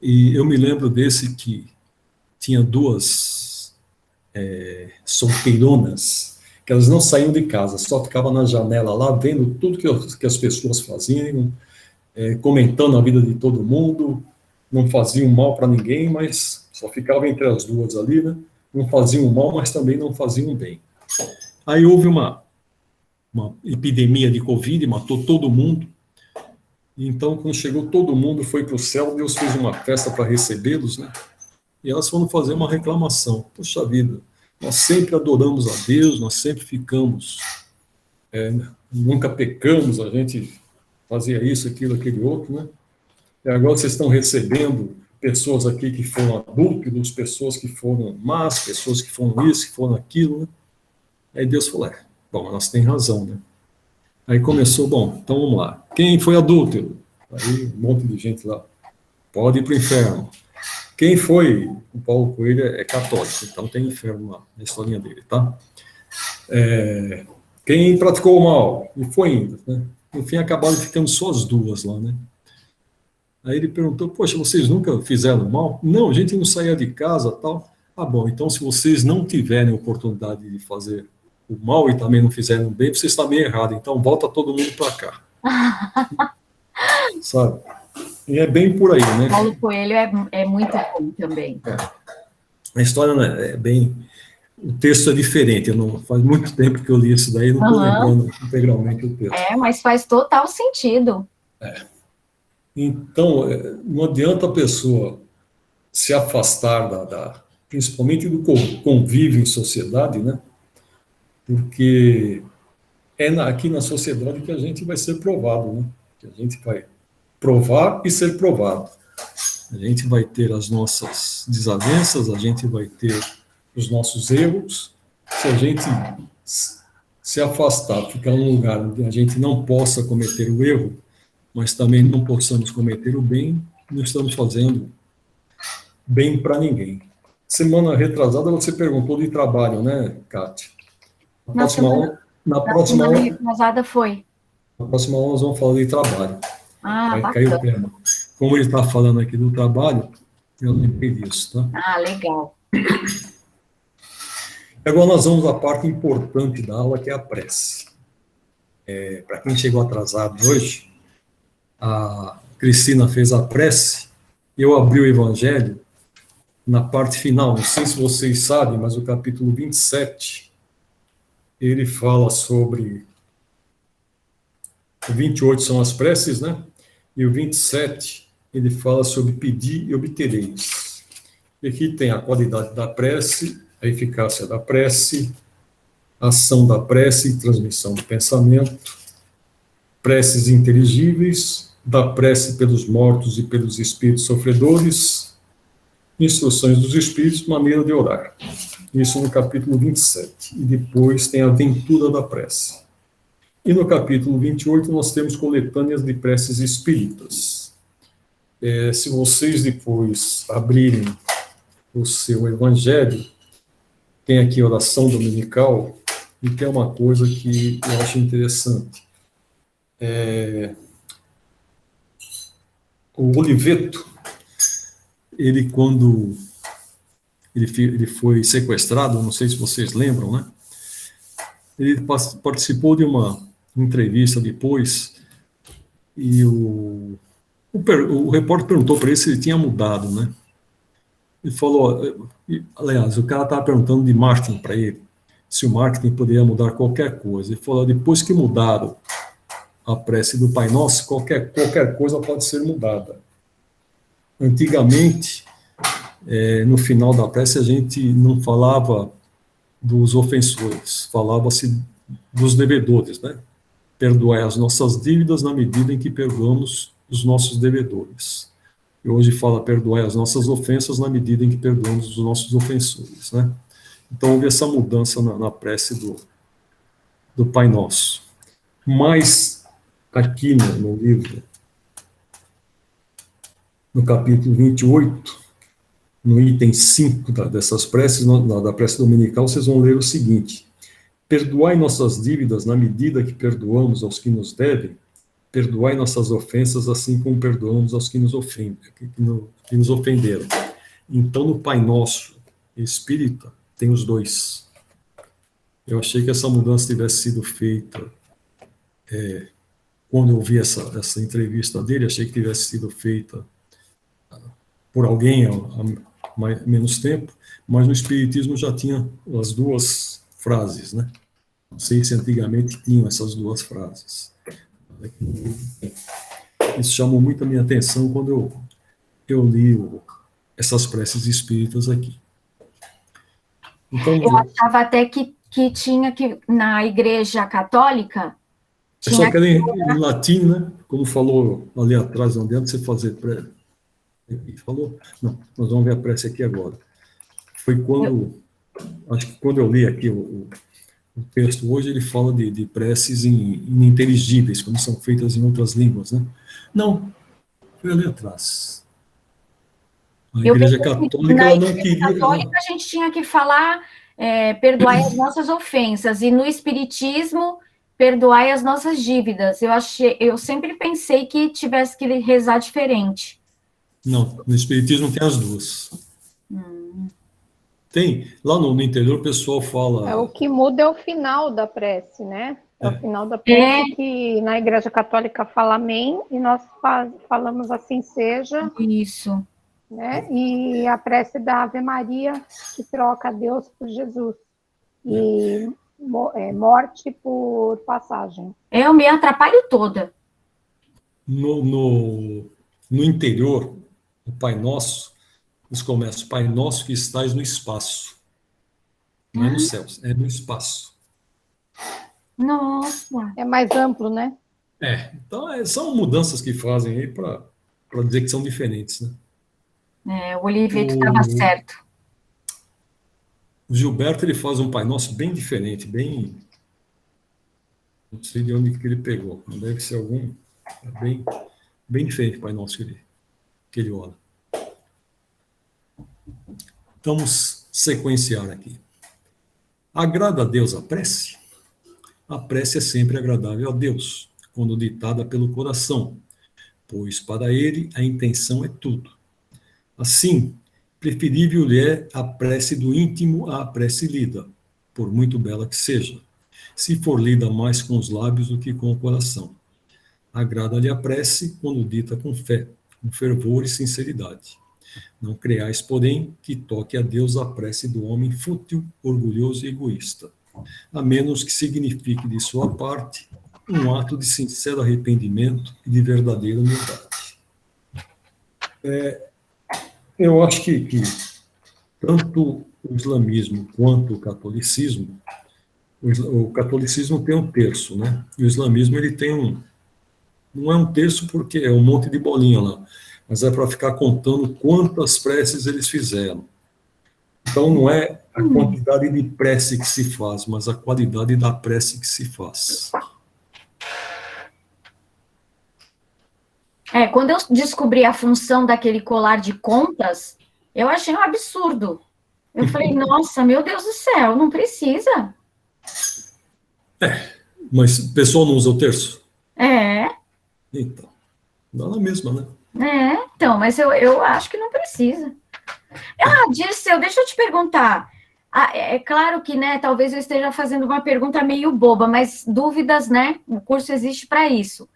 E eu me lembro desse que tinha duas solteironas, que elas não saíam de casa, só ficavam na janela lá, vendo tudo que as pessoas faziam, comentando a vida de todo mundo, não faziam mal para ninguém, mas só ficavam entre as duas ali, né? Não faziam mal, mas também não faziam bem. Aí houve uma epidemia de Covid, matou todo mundo. Então, quando chegou todo mundo, foi para o céu, Deus fez uma festa para recebê-los, né? E elas foram fazer uma reclamação. Poxa vida, nós sempre adoramos a Deus, nós sempre ficamos, nunca pecamos, a gente fazia isso, aquilo, aquele outro, né? E agora vocês estão recebendo pessoas aqui que foram adúlteros, pessoas que foram más, pessoas que foram isso, que foram aquilo, né? Aí Deus falou, bom, elas têm razão, né? Aí começou, bom, então vamos lá. Quem foi adúltero? Aí um monte de gente lá, pode ir para o inferno. Quem foi? O Paulo Coelho é católico, então tem inferno lá, na historinha dele, tá? Quem praticou o mal? E foi indo, né? No fim, acabaram ficando só as duas lá, né? Aí ele perguntou, poxa, vocês nunca fizeram mal? Não, a gente não saía de casa, tal. Ah, bom, então se vocês não tiverem oportunidade de fazer o mal e também não fizeram bem, vocês estão meio errados, então volta todo mundo para cá. Sabe? E é bem por aí, né? Paulo Coelho é muito bom também. A história, né, é bem... O texto é diferente, faz muito tempo que eu li isso daí, não estou lembrando integralmente o texto. Mas faz total sentido. Então, não adianta a pessoa se afastar principalmente do convívio em sociedade, né? Porque é aqui na sociedade que a gente vai ser provado, né? Que a gente vai provar e ser provado. A gente vai ter as nossas desavenças, a gente vai ter os nossos erros. Se a gente se afastar, ficar num lugar onde a gente não possa cometer o erro, mas também não possamos cometer o bem, não estamos fazendo bem para ninguém. Semana retrasada você perguntou de trabalho, né, Kátia? Na próxima aula retrasada foi. Na próxima aula nós vamos falar de trabalho. Vai cair o tema. Como ele está falando aqui do trabalho, eu lembrei disso, tá? Legal. Agora nós vamos à parte importante da aula, que é a prece. Para quem chegou atrasado hoje, a Cristina fez a prece, eu abri o Evangelho na parte final, não sei se vocês sabem, mas o capítulo 27, ele fala sobre... O 28 são as preces, né? E o 27, ele fala sobre pedir e obtereis. E aqui tem a qualidade da prece, a eficácia da prece, a ação da prece e transmissão do pensamento, preces inteligíveis, da prece pelos mortos e pelos espíritos sofredores, instruções dos espíritos, maneira de orar. Isso no capítulo 27. E depois tem a aventura da prece. E no capítulo 28 nós temos coletâneas de preces espíritas. Se vocês depois abrirem o seu evangelho, tem aqui oração dominical, e tem uma coisa que eu acho interessante. O Oliveto, ele quando ele foi sequestrado, não sei se vocês lembram, né? Ele participou de uma entrevista depois, e o repórter perguntou para ele se ele tinha mudado, né? Ele falou, aliás, o cara estava perguntando de marketing para ele, se o marketing poderia mudar qualquer coisa. Ele falou, depois que mudaram a prece do Pai Nosso, qualquer coisa pode ser mudada. Antigamente, no final da prece, a gente não falava dos ofensores, falava-se dos devedores, né? Perdoai as nossas dívidas na medida em que perdoamos os nossos devedores. E hoje fala, perdoai as nossas ofensas na medida em que perdoamos os nossos ofensores, né? Então, houve essa mudança na prece do Pai Nosso. Mas, aqui no livro, no capítulo 28, no item 5 dessas preces, da prece dominical, vocês vão ler o seguinte: perdoai nossas dívidas na medida que perdoamos aos que nos devem, perdoai nossas ofensas assim como perdoamos aos que nos ofendem, que nos ofenderam. Então, no Pai Nosso espírita, tem os dois. Eu achei que essa mudança tivesse sido feita, quando eu vi essa entrevista dele, achei que tivesse sido feita por alguém há menos tempo, mas no Espiritismo já tinha as duas frases, né? Não sei se antigamente tinham essas duas frases. Isso chamou muito a minha atenção quando eu li essas preces espíritas aqui. Então, eu achava até que tinha que, na Igreja Católica... Só que era em latim, né? Como falou ali atrás, não adianta você fazer prece. Ele falou, não, nós vamos ver a prece aqui agora. Foi acho que quando eu li aqui o texto hoje, ele fala de preces ininteligíveis, como são feitas em outras línguas, né? Não, foi ali atrás. A Igreja Católica, ela não queria... Na Igreja Católica, a gente tinha que falar, perdoar as nossas ofensas, e no Espiritismo perdoai as nossas dívidas. Eu sempre pensei que tivesse que rezar diferente. Não, no Espiritismo tem as duas. Tem, lá no interior o pessoal O fala... que muda é o final da prece, né? É o final da É. prece que na Igreja Católica fala amém, e nós falamos assim seja, Isso. né? E a prece da Ave Maria, que troca Deus por Jesus. E morte por passagem. Eu me atrapalho toda. No interior, o Pai Nosso, eles começam, Pai Nosso que estais no espaço. Não é no céu, é no espaço. Nossa. É mais amplo, né? Então são mudanças que fazem aí para dizer que são diferentes, né? O Oliveto estava certo. O Gilberto, ele faz um Pai Nosso bem diferente, bem... Não sei de onde que ele pegou, mas deve ser algum... bem, bem diferente o Pai Nosso que ele ora. Vamos sequenciar aqui. Agrada a Deus a prece? A prece é sempre agradável a Deus, quando ditada pelo coração, pois para ele a intenção é tudo. Assim, preferível lhe é a prece do íntimo à prece lida, por muito bela que seja, se for lida mais com os lábios do que com o coração. Agrada-lhe a prece quando dita com fé, com fervor e sinceridade. Não creais, porém, que toque a Deus a prece do homem fútil, orgulhoso e egoísta, a menos que signifique de sua parte um ato de sincero arrependimento e de verdadeira humildade. Eu acho que tanto o islamismo quanto o catolicismo tem um terço, né? E o islamismo ele tem não é um terço porque é um monte de bolinha lá, mas é para ficar contando quantas preces eles fizeram. Então não é a quantidade de prece que se faz, mas a qualidade da prece que se faz. Quando eu descobri a função daquele colar de contas, eu achei um absurdo. Eu falei, nossa, meu Deus do céu, não precisa. Mas o pessoal não usa o terço? Então, dá na mesma, né? Então, mas eu acho que não precisa. Dirceu, deixa eu te perguntar. É claro que, né, talvez eu esteja fazendo uma pergunta meio boba, mas dúvidas, né? O curso existe para isso.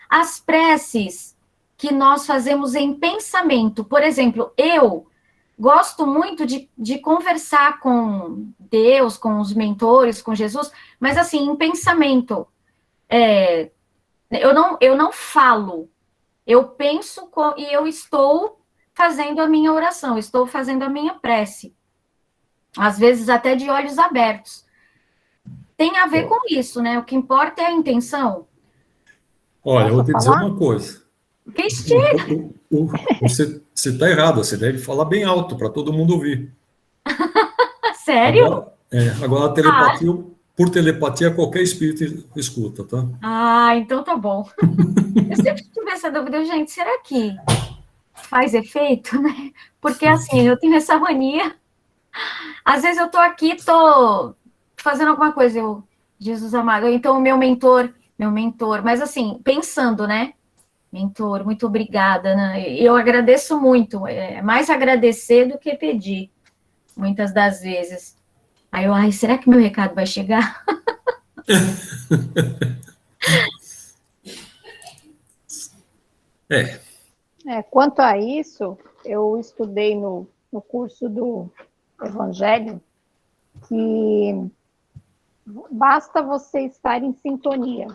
As preces que nós fazemos em pensamento, por exemplo, eu gosto muito de conversar com Deus, com os mentores, com Jesus, mas assim, em pensamento. Eu não falo, eu penso e eu estou fazendo a minha oração, estou fazendo a minha prece. Às vezes até de olhos abertos. Tem a ver com isso, né? O que importa é a intenção. Olha, eu vou te dizer uma coisa. Cristina! Você está errado, você deve falar bem alto para todo mundo ouvir. Sério? Agora a telepatia, por telepatia, qualquer espírito escuta, tá? Então tá bom. Eu sempre tive essa dúvida, gente, será que faz efeito, né? Porque assim, eu tenho essa mania. Às vezes eu tô aqui, tô fazendo alguma coisa, Jesus amado, então o meu mentor, mas assim, pensando, né? Mentor, muito obrigada, né? Eu agradeço muito, mais agradecer do que pedir, muitas das vezes. Aí eu, será que meu recado vai chegar? Quanto a isso, eu estudei no curso do Evangelho que basta você estar em sintonia,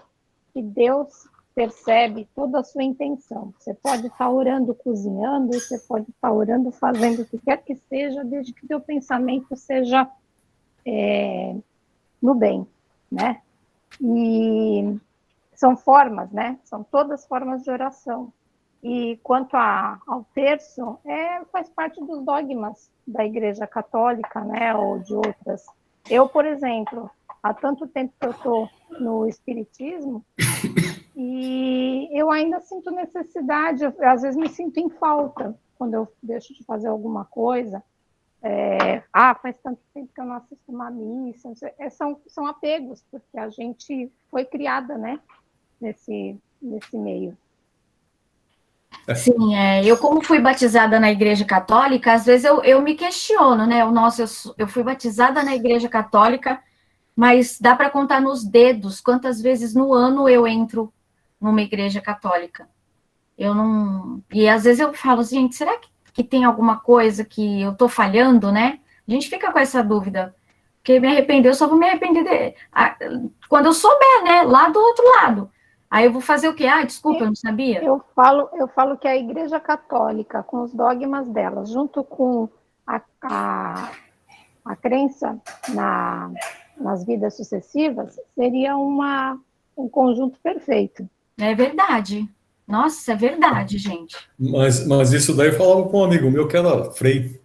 que Deus percebe toda a sua intenção. Você pode estar orando, cozinhando, você pode estar orando, fazendo o que quer que seja, desde que teu pensamento seja no bem, né? E são formas, né? São todas formas de oração. E quanto ao terço, faz parte dos dogmas da Igreja Católica, né? Ou de outras. Eu, por exemplo, há tanto tempo que eu estou no Espiritismo, e eu ainda sinto necessidade, às vezes me sinto em falta, quando eu deixo de fazer alguma coisa, faz tanto tempo que eu não assisto uma missa. Não sei. São apegos, porque a gente foi criada, né, nesse meio. Sim, eu como fui batizada na Igreja Católica, às vezes eu me questiono, né? Nossa, eu fui batizada na Igreja Católica, mas dá para contar nos dedos quantas vezes no ano eu entro numa igreja católica. Eu não... E às vezes eu falo, gente, será que tem alguma coisa que eu tô falhando, né? A gente fica com essa dúvida. Porque me arrepender, eu só vou me arrepender quando eu souber, né? Lá do outro lado. Aí eu vou fazer o quê? Desculpa, eu não sabia. Eu falo que a Igreja Católica, com os dogmas dela, junto com a crença nas vidas sucessivas, seria um conjunto perfeito. É verdade. Nossa, é verdade, gente. Mas isso daí eu falava com um amigo meu que era frei.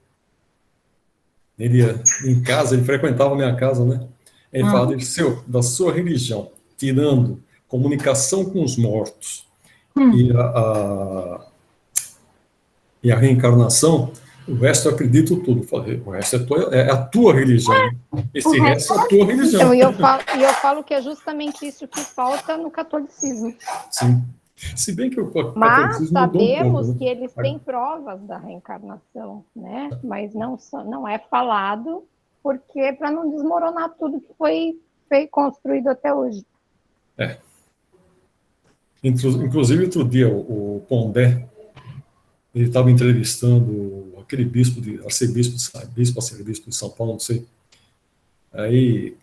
Ele ia em casa, ele frequentava a minha casa, né? Ele falava da sua religião, tirando comunicação com os mortos e a reencarnação, o resto eu acredito tudo. Eu falei, o resto é a tua religião. Esse resto é a tua religião. Então, eu falo que é justamente isso que falta no catolicismo. Sim. Se bem que o catolicismo sabemos que eles têm provas da reencarnação, né? Mas não é falado, porque para não desmoronar tudo que foi construído até hoje. Inclusive, outro dia, o Pondé, ele estava entrevistando aquele arcebispo de São Paulo, não sei. Aí,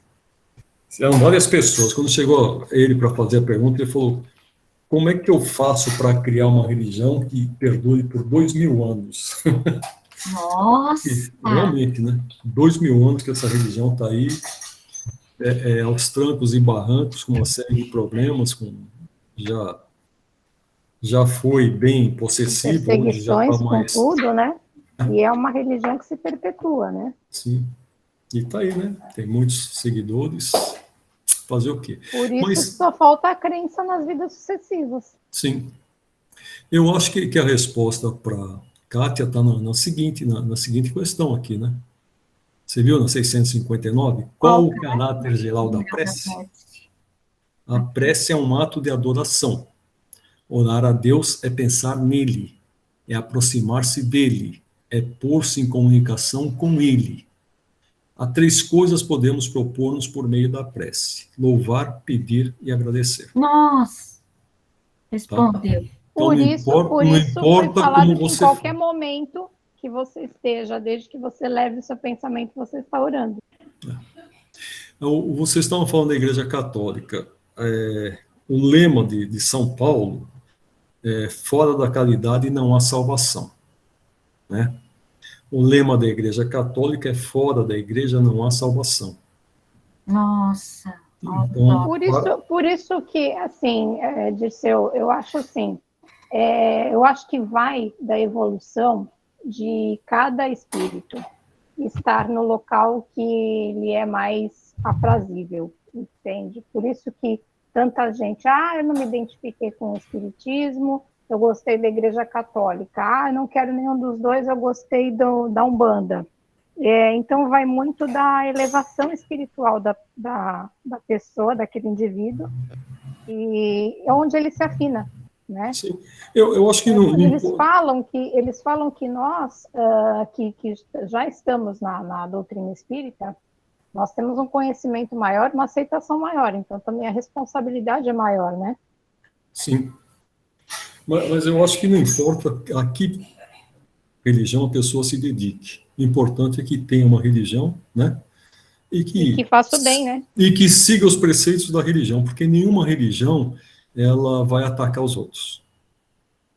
eram várias pessoas. Quando chegou ele para fazer a pergunta, ele falou: como é que eu faço para criar uma religião que perdure por 2000 anos? Nossa! E, realmente, né? 2000 anos que essa religião está aí, aos trancos e barrancos, com uma série de problemas, já foi bem possessivo, hoje já está mais... com tudo, né? E é uma religião que se perpetua, né? Sim. E está aí, né? Tem muitos seguidores. Fazer o quê? Por isso só falta a crença nas vidas sucessivas. Sim. Eu acho que a resposta para Kátia está na seguinte questão aqui, né? Você viu na 659? Qual o caráter geral da prece? A prece é um ato de adoração. Orar a Deus é pensar nele, é aproximar-se dele, é pôr-se em comunicação com ele. Há 3 coisas podemos propor-nos por meio da prece: louvar, pedir e agradecer. Nossa! Respondeu. Tá? Então, por isso foi falado que em qualquer momento que você esteja, desde que você leve o seu pensamento, você está orando. Vocês estavam falando da Igreja Católica. O lema de São Paulo é: fora da caridade não há salvação. Né? O lema da Igreja Católica é: fora da Igreja não há salvação. Nossa! Então, por isso que, assim, Dirceu, eu acho assim, eu acho que vai da evolução de cada espírito estar no local que lhe é mais aprazível, entende? Por isso que tanta gente, eu não me identifiquei com o espiritismo, eu gostei da Igreja Católica, eu não quero nenhum dos dois, eu gostei da Umbanda. Então vai muito da elevação espiritual da pessoa, daquele indivíduo, e onde ele se afina, né? Sim. Eu acho que eles falam que nós que já estamos na doutrina espírita, nós temos um conhecimento maior, uma aceitação maior, então também a responsabilidade é maior, né? Sim. Mas eu acho que não importa a que religião a pessoa se dedique. O importante é que tenha uma religião, né? E que faça o bem, né? E que siga os preceitos da religião, porque nenhuma religião ela vai atacar os outros.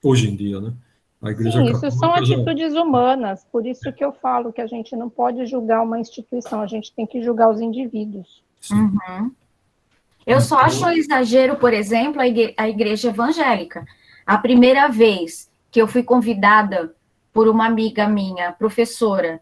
Hoje em dia, né? A Igreja Católica isso são atitudes humanas, por isso que eu falo que a gente não pode julgar uma instituição, a gente tem que julgar os indivíduos. Uhum. Eu só acho um exagero, por exemplo, a Igreja Evangélica. A primeira vez que eu fui convidada por uma amiga minha, professora,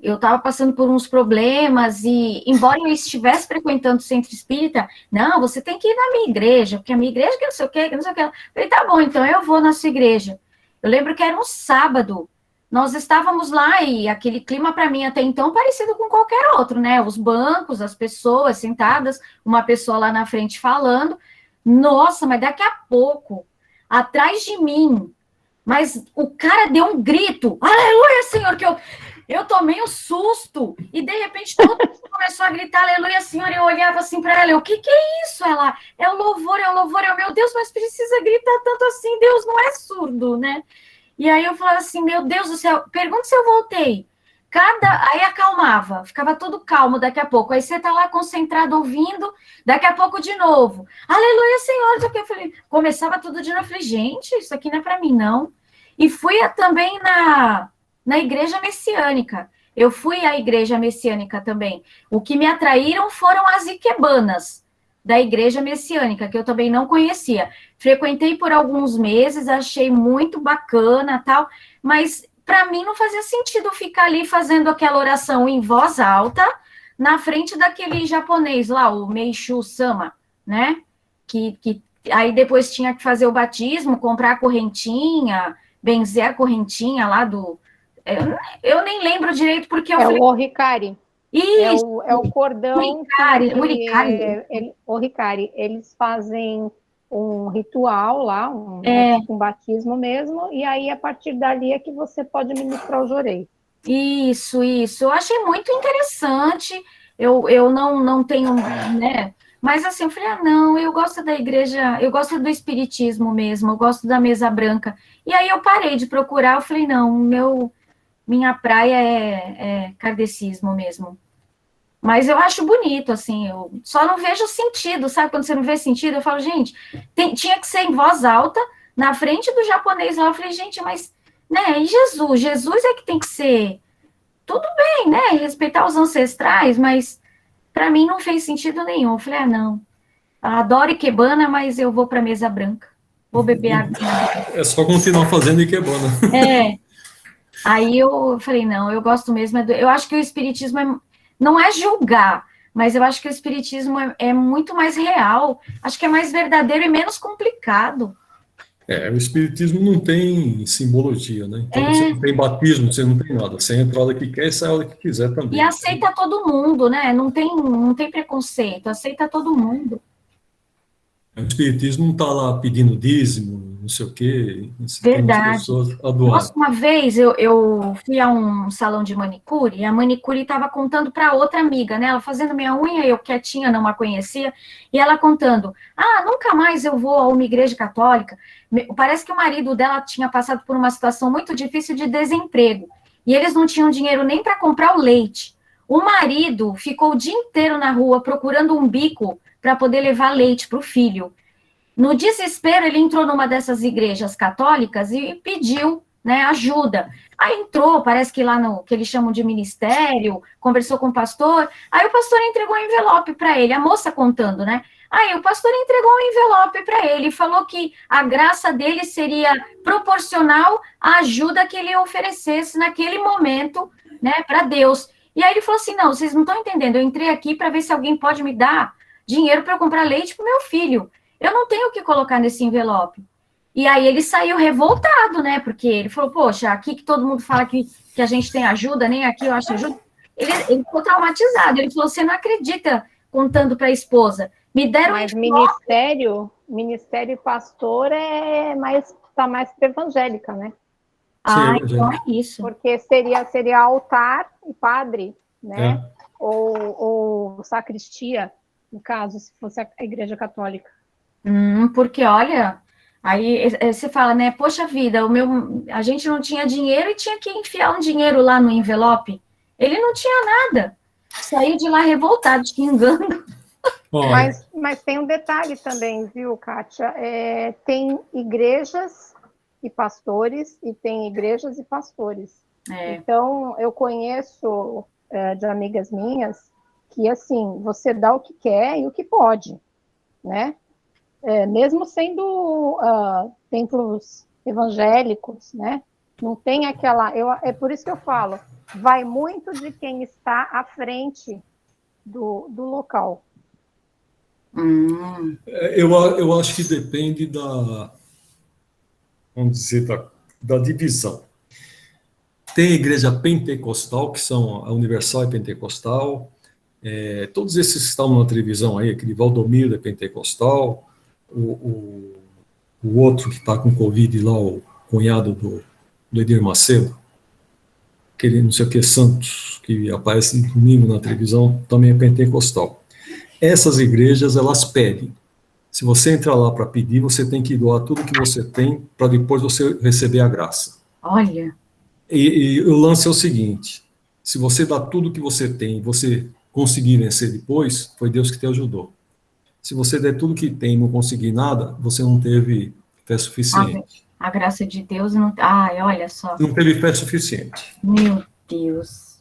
eu estava passando por uns problemas e, embora eu estivesse frequentando o centro espírita, não, você tem que ir na minha igreja, porque a minha igreja que não sei o que, que não sei o que. Eu falei, tá bom, então eu vou na sua igreja. Eu lembro que era um sábado, nós estávamos lá e aquele clima para mim até então parecido com qualquer outro, né? Os bancos, as pessoas sentadas, uma pessoa lá na frente falando. Nossa, mas daqui a pouco, atrás de mim, mas o cara deu um grito, aleluia, Senhor, que eu tomei um susto, e de repente todo mundo começou a gritar, aleluia, Senhor, e eu olhava assim para ela, o que é isso? Ela, é o louvor, eu, meu Deus, mas precisa gritar tanto assim, Deus não é surdo, né? E aí eu falava assim, meu Deus do céu, pergunta se eu voltei. Aí acalmava, ficava tudo calmo daqui a pouco. Aí você tá lá concentrado ouvindo, daqui a pouco de novo. Aleluia, Senhor. Isso aqui. Eu falei, começava tudo de novo. Eu falei, gente, isso aqui não é para mim, não. E fui também na igreja messiânica. Eu fui à igreja messiânica também. O que me atraíram foram as iquebanas da igreja messiânica, que eu também não conhecia. Frequentei por alguns meses, achei muito bacana, tal, mas para mim não fazia sentido ficar ali fazendo aquela oração em voz alta na frente daquele japonês lá, o Meishu Sama, né? Que aí depois tinha que fazer o batismo, comprar a correntinha, benzer a correntinha lá do... Eu nem lembro direito porque eu falei... o Orikari. Isso. É o cordão O Orikari. Eles fazem um ritual lá, um batismo mesmo, e aí a partir dali é que você pode ministrar o jorei. Isso. Eu achei muito interessante. Eu não tenho, né? Mas assim, eu falei, não, eu gosto da igreja, eu gosto do espiritismo mesmo, eu gosto da mesa branca. E aí eu parei de procurar, eu falei, não, minha praia é kardecismo mesmo. Mas eu acho bonito, assim, eu só não vejo sentido, sabe? Quando você não vê sentido, eu falo, gente, tinha que ser em voz alta, na frente do japonês lá, eu falei, gente, mas, né, e Jesus? Jesus é que tem que ser, tudo bem, né, respeitar os ancestrais, mas para mim não fez sentido nenhum. Eu falei, não, adoro Ikebana, mas eu vou para mesa branca, vou beber água. É só continuar fazendo Ikebana. Aí eu falei, não, eu gosto mesmo, eu acho que o espiritismo não é julgar, mas eu acho que o espiritismo é muito mais real, acho que é mais verdadeiro e menos complicado. O espiritismo não tem simbologia, né? Então você não tem batismo, você não tem nada. Você entra a hora que quer e sai a hora que quiser também. E aceita todo mundo, né? Não tem preconceito, aceita todo mundo. O espiritismo não está lá pedindo dízimo, não sei o quê. Verdade. Nossa, uma vez eu fui a um salão de manicure e a manicure estava contando para outra amiga, né? Ela fazendo minha unha, eu quietinha, não a conhecia, e ela contando: nunca mais eu vou a uma igreja católica. Parece que o marido dela tinha passado por uma situação muito difícil de desemprego e eles não tinham dinheiro nem para comprar o leite. O marido ficou o dia inteiro na rua procurando um bico para poder levar leite para o filho. No desespero, ele entrou numa dessas igrejas católicas e pediu, né, ajuda. Aí entrou, parece que lá no que eles chamam de ministério, conversou com o pastor, aí o pastor entregou um envelope para ele, a moça contando, né? Aí o pastor entregou um envelope para ele e falou que a graça dele seria proporcional à ajuda que ele oferecesse naquele momento, né, para Deus. E aí ele falou assim, não, vocês não estão entendendo, eu entrei aqui para ver se alguém pode me dar dinheiro para comprar leite para o meu filho. Eu não tenho o que colocar nesse envelope. E aí ele saiu revoltado, né? Porque ele falou, poxa, aqui que todo mundo fala que a gente tem ajuda, nem aqui eu acho ajuda. Ele ficou traumatizado. Ele falou, você não acredita contando para a esposa. Me deram... Mas ministério pastor tá mais evangélica, né? Então é isso. Porque seria altar e padre, né? Ou sacristia, no caso, se fosse a igreja católica. Porque, olha, aí você fala, né, poxa vida, a gente não tinha dinheiro e tinha que enfiar um dinheiro lá no envelope. Ele não tinha nada. Saiu de lá revoltado, xingando. Mas tem um detalhe também, viu, Kátia? Tem igrejas e pastores, e tem igrejas e pastores. Então, eu conheço de amigas minhas que, assim, você dá o que quer e o que pode, né? Mesmo sendo templos evangélicos, né? Não tem aquela... é por isso que eu falo, vai muito de quem está à frente do local. Eu acho que depende vamos dizer, da divisão. Tem a igreja pentecostal, que são a Universal e Pentecostal. Todos esses que estavam na televisão aí, aquele Valdomiro é pentecostal, o outro que está com Covid lá, o cunhado do Edir Macedo, aquele não sei o que, Santos, que aparece no domingo na televisão, também é pentecostal. Essas igrejas, elas pedem. Se você entrar lá para pedir, você tem que doar tudo que você tem para depois você receber a graça. Olha. E o lance é o seguinte, se você dá tudo que você tem e você conseguir vencer depois, foi Deus que te ajudou. Se você der tudo que tem e não conseguir nada, você não teve fé suficiente. A graça de Deus não... Ai, olha só. Não teve fé suficiente. Meu Deus.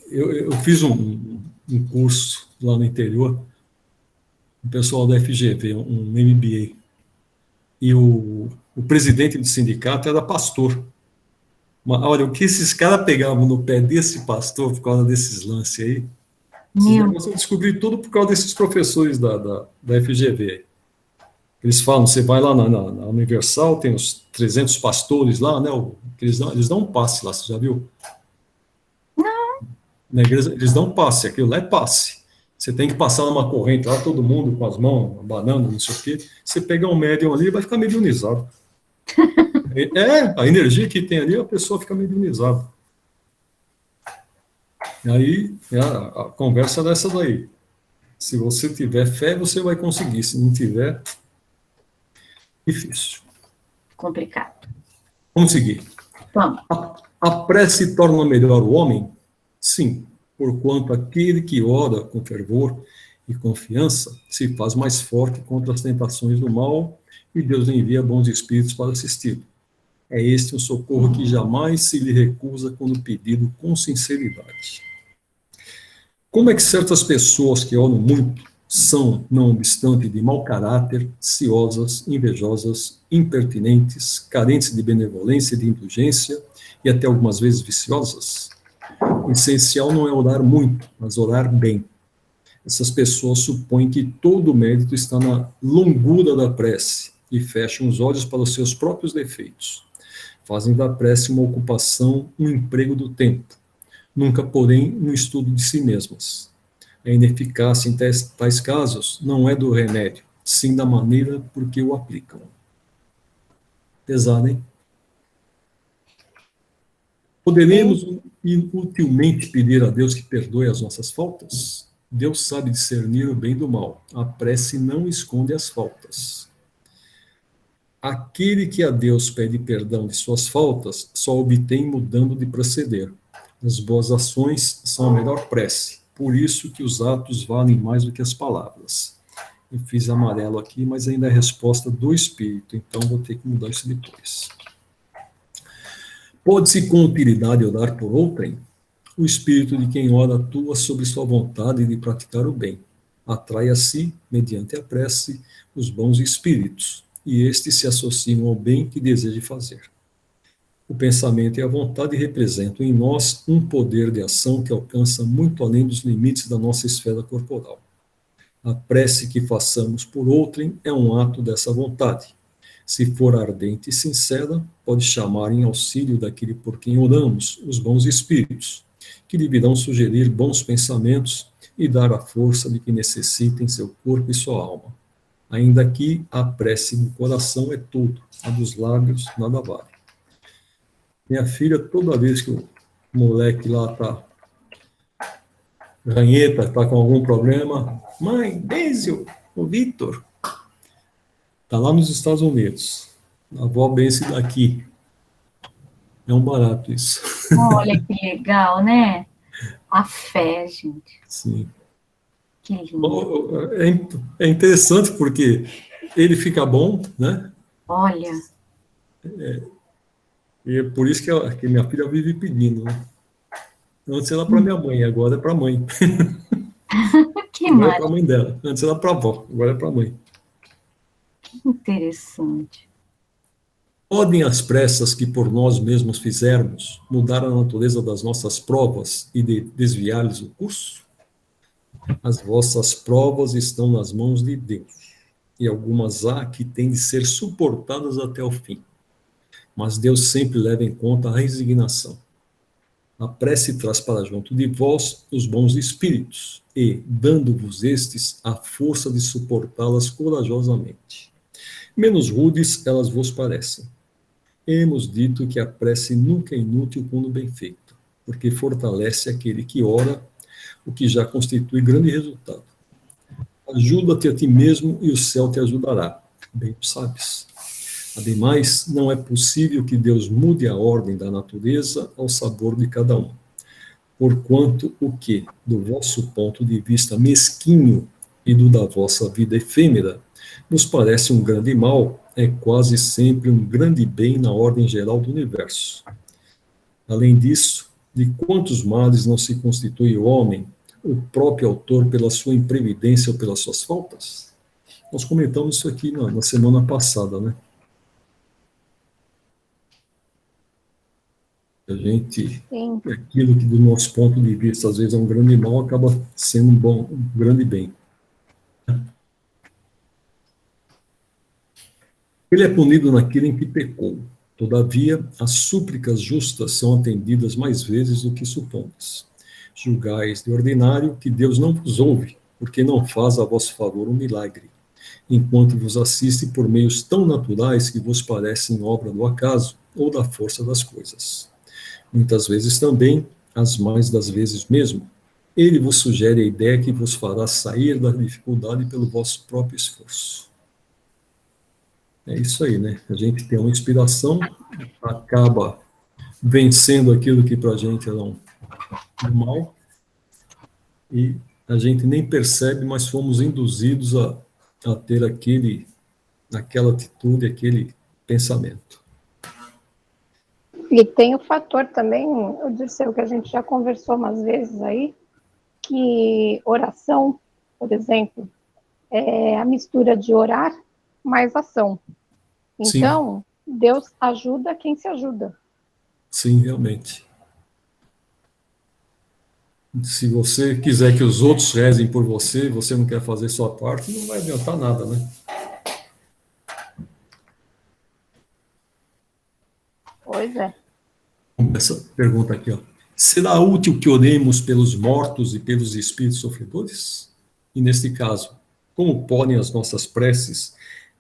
Eu fiz um curso lá no interior, o pessoal da FGV, um MBA, e o presidente do sindicato era pastor. Mas, olha, o que esses caras pegavam no pé desse pastor por causa desses lances aí, eu descobri tudo por causa desses professores da FGV. Eles falam, você vai lá na Universal, tem os 300 pastores lá, né? Eles dão um passe lá, você já viu? Não. Na igreja, eles dão um passe, aquilo lá é passe. Você tem que passar numa corrente lá, todo mundo com as mãos, abanando, não sei o quê. Você pegar um médium ali, vai ficar mediunizado. A energia que tem ali, a pessoa fica mediunizada. E aí, a conversa é dessa daí. Se você tiver fé, você vai conseguir. Se não tiver, difícil. Complicado. Vamos seguir. Vamos. A prece torna melhor o homem? Sim, porquanto aquele que ora com fervor e confiança se faz mais forte contra as tentações do mal e Deus envia bons espíritos para assistir. É este um socorro que jamais se lhe recusa quando pedido com sinceridade. Como é que certas pessoas que oram muito são, não obstante, de mau caráter, ciosas, invejosas, impertinentes, carentes de benevolência e de indulgência e até algumas vezes viciosas? O essencial não é orar muito, mas orar bem. Essas pessoas supõem que todo o mérito está na longura da prece e fecham os olhos para os seus próprios defeitos. Fazem da prece uma ocupação, um emprego do tempo, nunca, porém, no estudo de si mesmas. A ineficácia em tais casos não é do remédio, sim da maneira por que o aplicam. Pesado, hein? Poderemos inutilmente pedir a Deus que perdoe as nossas faltas? Deus sabe discernir o bem do mal. A prece não esconde as faltas. Aquele que a Deus pede perdão de suas faltas só obtém mudando de proceder. As boas ações são a melhor prece, por isso que os atos valem mais do que as palavras. Eu fiz amarelo aqui, mas ainda é a resposta do Espírito, então vou ter que mudar isso depois. Pode-se com utilidade orar por outrem? O Espírito de quem ora atua sobre sua vontade de praticar o bem. Atrai a si, mediante a prece, os bons espíritos, e estes se associam ao bem que deseja fazer. O pensamento e a vontade representam em nós um poder de ação que alcança muito além dos limites da nossa esfera corporal. A prece que façamos por outrem é um ato dessa vontade. Se for ardente e sincera, pode chamar em auxílio daquele por quem oramos os bons espíritos, que lhe virão sugerir bons pensamentos e dar a força de que necessita em seu corpo e sua alma. Ainda que a prece do coração é tudo, a dos lábios nada vale. Minha filha, toda vez que o moleque lá tá ranheta, tá com algum problema, mãe, Désio, o Vitor, tá lá nos Estados Unidos. A avó benze daqui. É um barato isso. Olha que legal, né? A fé, gente. Sim. Que lindo. É interessante porque ele fica bom, né? Olha. E é por isso que minha filha vive pedindo, né? Antes era para minha mãe, agora é para a mãe. Que Agora é maravilha. para a mãe dela. Antes era para a avó, agora é para a mãe. Que interessante. Podem as pressas que por nós mesmos fizermos mudar a natureza das nossas provas e desviar-lhes o curso? As vossas provas estão nas mãos de Deus, e algumas há que têm de ser suportadas até o fim. mas Deus sempre leva em conta a resignação. A prece traz para junto de vós os bons espíritos, e, dando-vos estes, a força de suportá-las corajosamente. Menos rudes elas vos parecem. Hemos dito que a prece nunca é inútil quando bem feita, porque fortalece aquele que ora, o que já constitui grande resultado. Ajuda-te a ti mesmo e o céu te ajudará, bem o sabes. Ademais, não é possível que Deus mude a ordem da natureza ao sabor de cada um. Porquanto o que, do vosso ponto de vista mesquinho e do da vossa vida efêmera, nos parece um grande mal, é quase sempre um grande bem na ordem geral do universo. Além disso, de quantos males não se constitui o homem, o próprio autor pela sua imprevidência ou pelas suas faltas? Nós comentamos isso aqui na semana passada, né? A gente, Sim. aquilo que do nosso ponto de vista às vezes é um grande mal, acaba sendo um grande bem. Ele é punido naquilo em que pecou. Todavia, as súplicas justas são atendidas mais vezes do que supondes. Julgais de ordinário que Deus não vos ouve, porque não faz a vosso favor um milagre, enquanto vos assiste por meios tão naturais que vos parecem obra do acaso ou da força das coisas. Muitas vezes também, as mais das vezes mesmo, ele vos sugere a ideia que vos fará sair da dificuldade pelo vosso próprio esforço. É isso aí, né? A gente tem uma inspiração, acaba vencendo aquilo que para a gente era um mal, e a gente nem percebe, mas fomos induzidos a ter aquela atitude, aquele pensamento. E tem o fator também, eu disse o que a gente já conversou umas vezes aí, que oração, por exemplo, é a mistura de orar mais ação. Então, sim, Deus ajuda quem se ajuda. Sim, realmente. Se você quiser que os outros rezem por você, você não quer fazer sua parte, não vai adiantar nada, né? Pois é. Essa pergunta aqui, ó. Será útil que oremos pelos mortos e pelos espíritos sofredores? E neste caso, como podem as nossas preces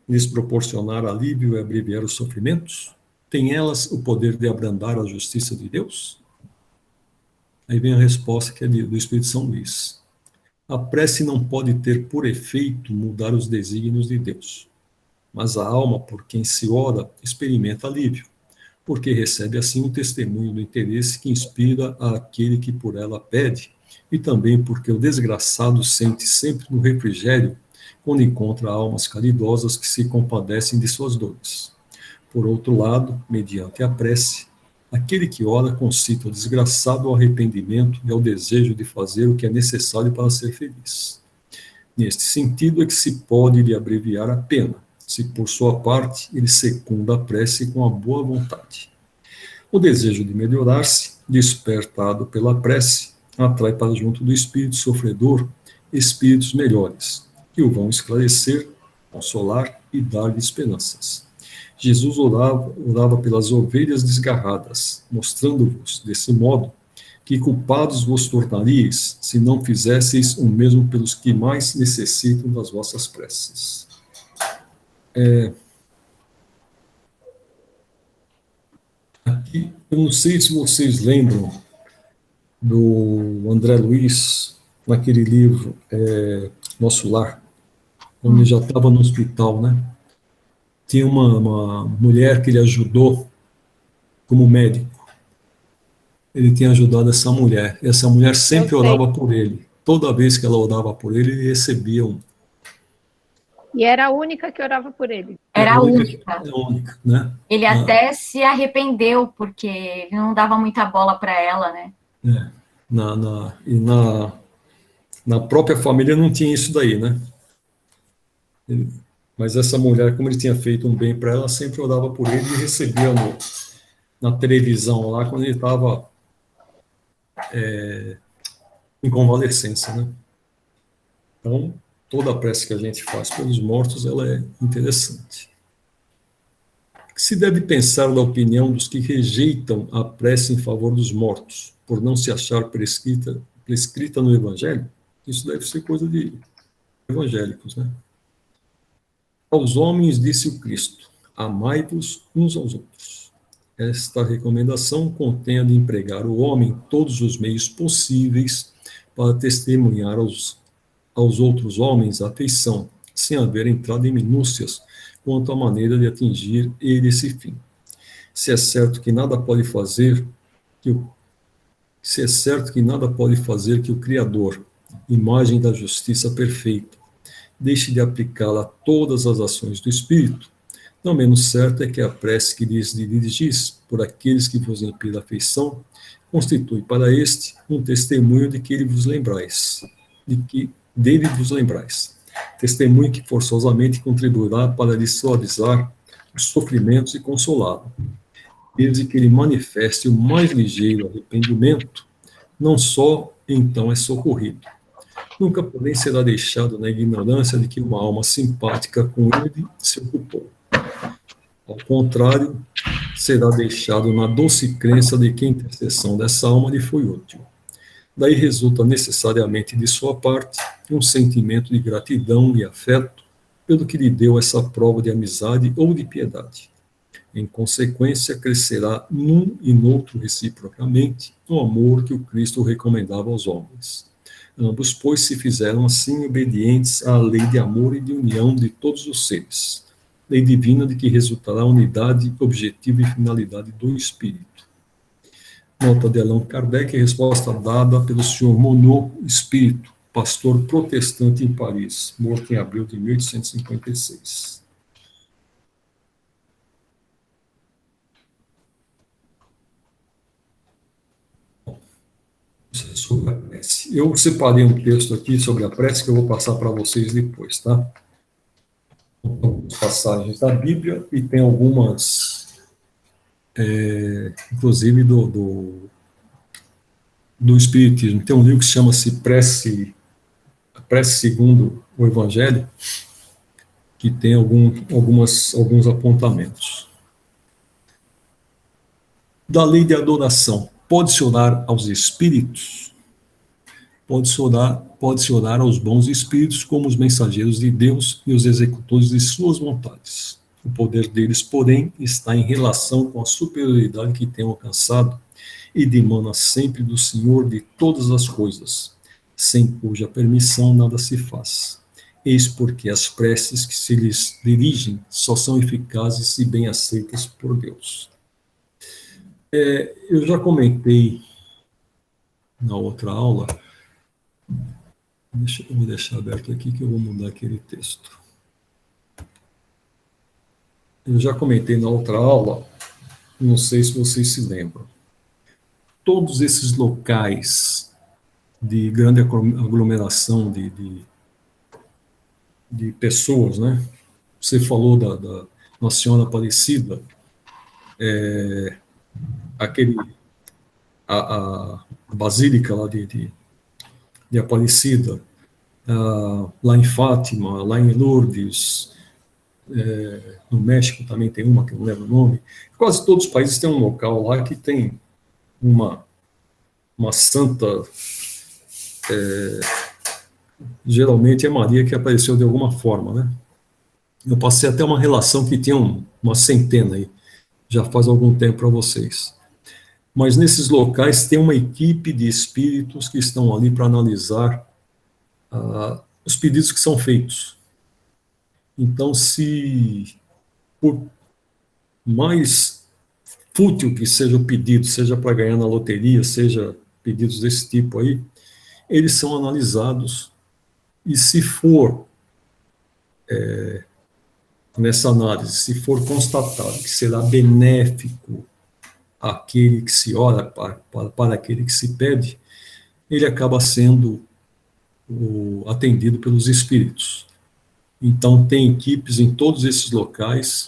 lhes proporcionar alívio e abreviar os sofrimentos? Têm elas o poder de abrandar a justiça de Deus? Aí vem a resposta que é do Espírito São Luís. A prece não pode ter por efeito mudar os desígnios de Deus, mas a alma por quem se ora experimenta alívio, porque recebe assim um testemunho do interesse que inspira àquele que por ela pede, e também porque o desgraçado sente sempre no refrigério quando encontra almas caridosas que se compadecem de suas dores. Por outro lado, mediante a prece, aquele que ora concita o desgraçado ao arrependimento e ao desejo de fazer o que é necessário para ser feliz. Neste sentido é que se pode lhe abreviar a pena, se por sua parte ele secunda a prece com a boa vontade. O desejo de melhorar-se, despertado pela prece, atrai para junto do espírito sofredor espíritos melhores, que o vão esclarecer, consolar e dar-lhe esperanças. Jesus orava pelas ovelhas desgarradas, mostrando-vos, desse modo, que culpados vos tornaríeis se não fizesseis o mesmo pelos que mais necessitam das vossas preces. Aqui, eu não sei se vocês lembram do André Luiz, naquele livro, Nosso Lar, onde ele já estava no hospital, né? Tinha uma mulher que ele ajudou como médico. Ele tinha ajudado essa mulher. E essa mulher sempre orava por ele. Toda vez que ela orava por ele, ele recebia um. E era a única que orava por ele. Era a única. É a única, né? Ele até se arrependeu, porque ele não dava muita bola para ela, né? Na própria família não tinha isso daí, né? Mas essa mulher, como ele tinha feito um bem para ela, sempre orava por ele e recebia na televisão lá, quando ele estava em convalescência, né? Então, toda a prece que a gente faz pelos mortos, ela é interessante. que se deve pensar da opinião dos que rejeitam a prece em favor dos mortos, por não se achar prescrita no Evangelho? Isso deve ser coisa de evangélicos, né? Aos homens disse o Cristo: amai-vos uns aos outros. Esta recomendação contém a de empregar o homem todos os meios possíveis para testemunhar aos outros homens a afeição, sem haver entrado em minúcias quanto à maneira de atingir ele esse fim. Se é certo que nada pode fazer que o Criador, imagem da justiça perfeita, deixe de aplicá-la a todas as ações do Espírito, não menos certo é que a prece que lhes dirigis por aqueles que vos inspira afeição constitui para este um testemunho de que dele vos lembrais. Testemunho que forçosamente contribuirá para lhe suavizar os sofrimentos e consolá-lo, desde que ele manifeste o mais ligeiro arrependimento, não só então é socorrido. Nunca, porém, será deixado na ignorância de que uma alma simpática com ele se ocupou. Ao contrário, será deixado na doce crença de que a intercessão dessa alma lhe foi útil. Daí resulta necessariamente de sua parte um sentimento de gratidão e afeto pelo que lhe deu essa prova de amizade ou de piedade. Em consequência, crescerá num e noutro reciprocamente o amor que o Cristo recomendava aos homens. Ambos, pois, se fizeram assim obedientes à lei de amor e de união de todos os seres, lei divina de que resultará a unidade, objetivo e finalidade do Espírito. Nota de Allan Kardec, resposta dada pelo Sr. Monod, espírito, pastor protestante em Paris, morto em abril de 1856. Sobre a prece. Eu separei um texto aqui sobre a prece que eu vou passar para vocês depois, tá? Algumas passagens da Bíblia e tem algumas, inclusive do Espiritismo. Tem um livro que chama-se Prece segundo o Evangelho, que tem alguns apontamentos. Da lei de adoração. Pode-se orar aos espíritos? Pode-se orar aos bons espíritos como os mensageiros de Deus e os executores de suas vontades. O poder deles, porém, está em relação com a superioridade que têm alcançado e demanda sempre do Senhor de todas as coisas, sem cuja permissão nada se faz. Eis porque as preces que se lhes dirigem só são eficazes e bem aceitas por Deus. Eu já comentei na outra aula, eu vou deixar aberto aqui que eu vou mudar aquele texto. Eu já comentei na outra aula, não sei se vocês se lembram, todos esses locais de grande aglomeração de pessoas, né? Você falou da Nossa Senhora Aparecida, a Basílica lá de Aparecida, lá em Fátima, lá em Lourdes, no México também tem uma que eu não lembro o nome. Quase todos os países têm um local lá que tem uma santa, geralmente é Maria que apareceu de alguma forma, né? Eu passei até uma relação que tinha uma centena aí, já faz algum tempo para vocês. Mas nesses locais tem uma equipe de espíritos que estão ali para analisar os pedidos que são feitos. Então, se por mais fútil que seja o pedido, seja para ganhar na loteria, seja pedidos desse tipo aí, eles são analisados e se for, nessa análise, se for constatado que será benéfico aquele que se ora para aquele que se pede, ele acaba sendo atendido pelos espíritos. Então, tem equipes em todos esses locais.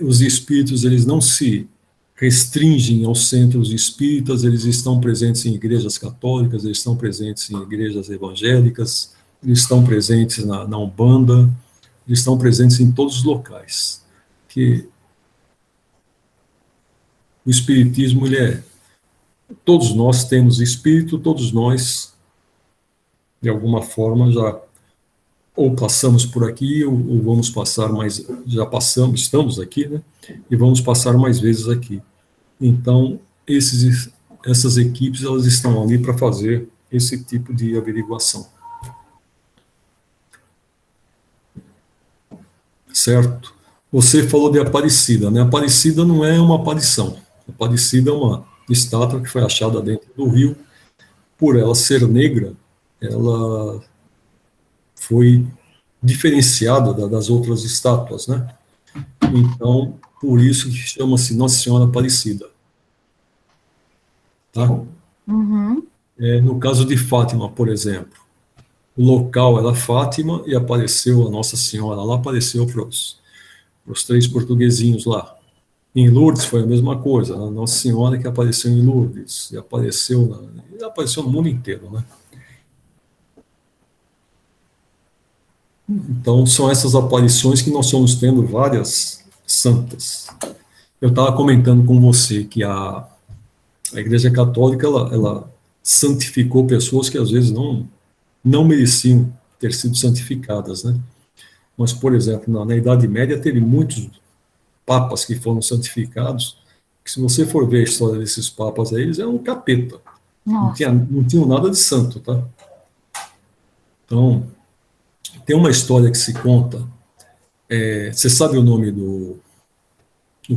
Os espíritos, eles não se restringem aos centros espíritas, eles estão presentes em igrejas católicas, eles estão presentes em igrejas evangélicas, eles estão presentes na Umbanda, eles estão presentes em todos os locais. Que O espiritismo, todos nós temos espírito, todos nós, de alguma forma, já ou passamos por aqui, ou vamos passar mais, já passamos, estamos aqui, né? E vamos passar mais vezes aqui. Então, essas equipes, elas estão ali para fazer esse tipo de averiguação. Certo? Você falou de Aparecida, né? Aparecida não é uma aparição. Aparecida é uma estátua que foi achada dentro do rio. Por ela ser negra, ela foi diferenciada das outras estátuas, né? Então, por isso que chama-se Nossa Senhora Aparecida. Tá? Uhum. No caso de Fátima, por exemplo, o local era Fátima e apareceu a Nossa Senhora lá, apareceu para os 3 portuguesinhos lá. Em Lourdes foi a mesma coisa, a Nossa Senhora que apareceu em Lourdes, e apareceu no mundo inteiro, né? Então, são essas aparições que nós estamos tendo várias santas. Eu estava comentando com você que a Igreja Católica, ela santificou pessoas que às vezes não mereciam ter sido santificadas, né? Mas, por exemplo, na Idade Média teve muitos papas que foram santificados, que se você for ver a história desses papas aí, eles eram um capeta. Não tinham nada de santo, tá? Então, tem uma história que se conta, você sabe o nome do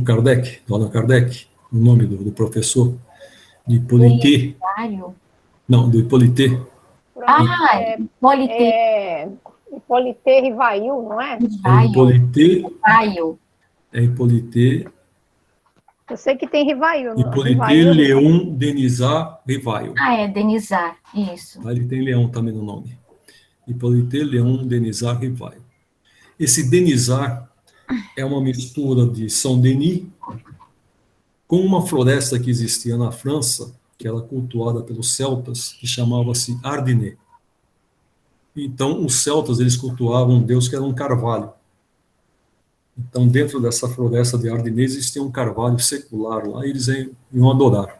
Kardec, do Allan Kardec? O nome do professor? De Hippolyte? Não, do Hippolyte. Hippolyte. Hippolyte Rivail, não é? Hippolyte. Eu sei que tem Rivail. Hippolyte Léon Denisard Rivail. Denisard, isso. Ele tem Leão também no nome. Hippolyte Léon Denisard Rivail. Esse Denisard é uma mistura de Saint-Denis com uma floresta que existia na França, que era cultuada pelos celtas, que chamava-se Ardennais. Então, os celtas, eles cultuavam um deus que era um carvalho. Então, dentro dessa floresta de Ardennais, existia um carvalho secular lá, e eles iam adorar.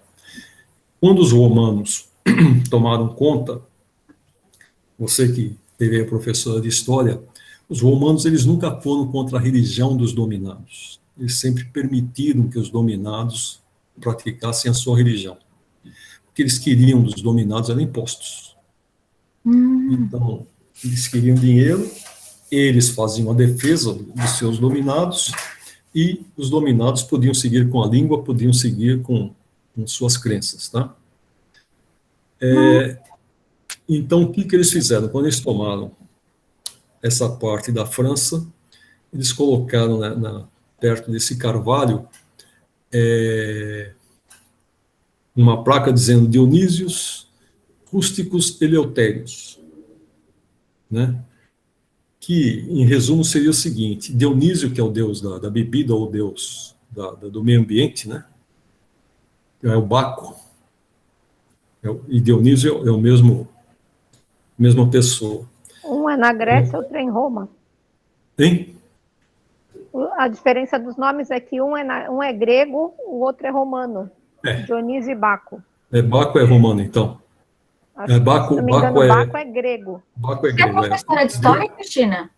Quando os romanos tomaram conta, você que teve a professora de história, os romanos, eles nunca foram contra a religião dos dominados. Eles sempre permitiram que os dominados praticassem a sua religião. O que eles queriam dos dominados eram impostos. Então, eles queriam dinheiro, eles faziam a defesa dos seus dominados, e os dominados podiam seguir com a língua, podiam seguir com suas crenças, tá? Então, o que eles fizeram? Quando eles tomaram essa parte da França, eles colocaram, né, perto desse carvalho uma placa dizendo Dionísios Rústicos Eleutérios, né? Que, em resumo, seria o seguinte: Dionísio, que é o deus da bebida, ou o deus do meio ambiente, né? É o Baco. E Dionísio é o mesma pessoa. Um é na Grécia, outro é em Roma. Hein? A diferença dos nomes é que um é grego, o outro é romano. Dionísio e Baco. Baco é romano, então. Baco, se não me engano, Baco é grego. Baco é grego. Você é professora de história, Cristina?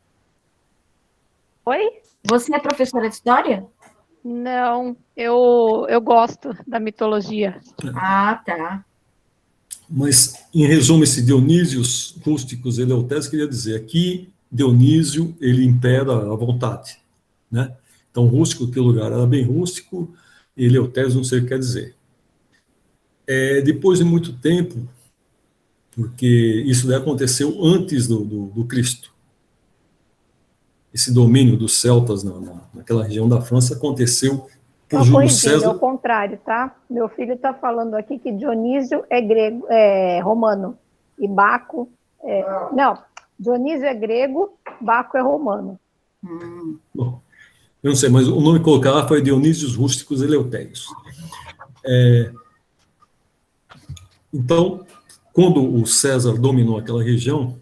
Oi? Você é professora de história? Não, eu gosto da mitologia. Ah, tá. Mas, em resumo, esse Dionísios Rústicos Eleutérios queria dizer que Dionísio, ele impera a vontade, né? Então, rústico, que o lugar era bem rústico, e Eleutérios não sei o que quer dizer. Depois de muito tempo, porque isso daí aconteceu antes do Cristo. Esse domínio dos celtas naquela região da França aconteceu por Júlio César. É o contrário, tá? Meu filho está falando aqui que Dionísio é grego, romano, e Baco não, Dionísio é grego, Baco é romano. Bom, eu não sei, mas o nome colocado foi Dionísios Rústicos Eleutérios. Então, quando o César dominou aquela região,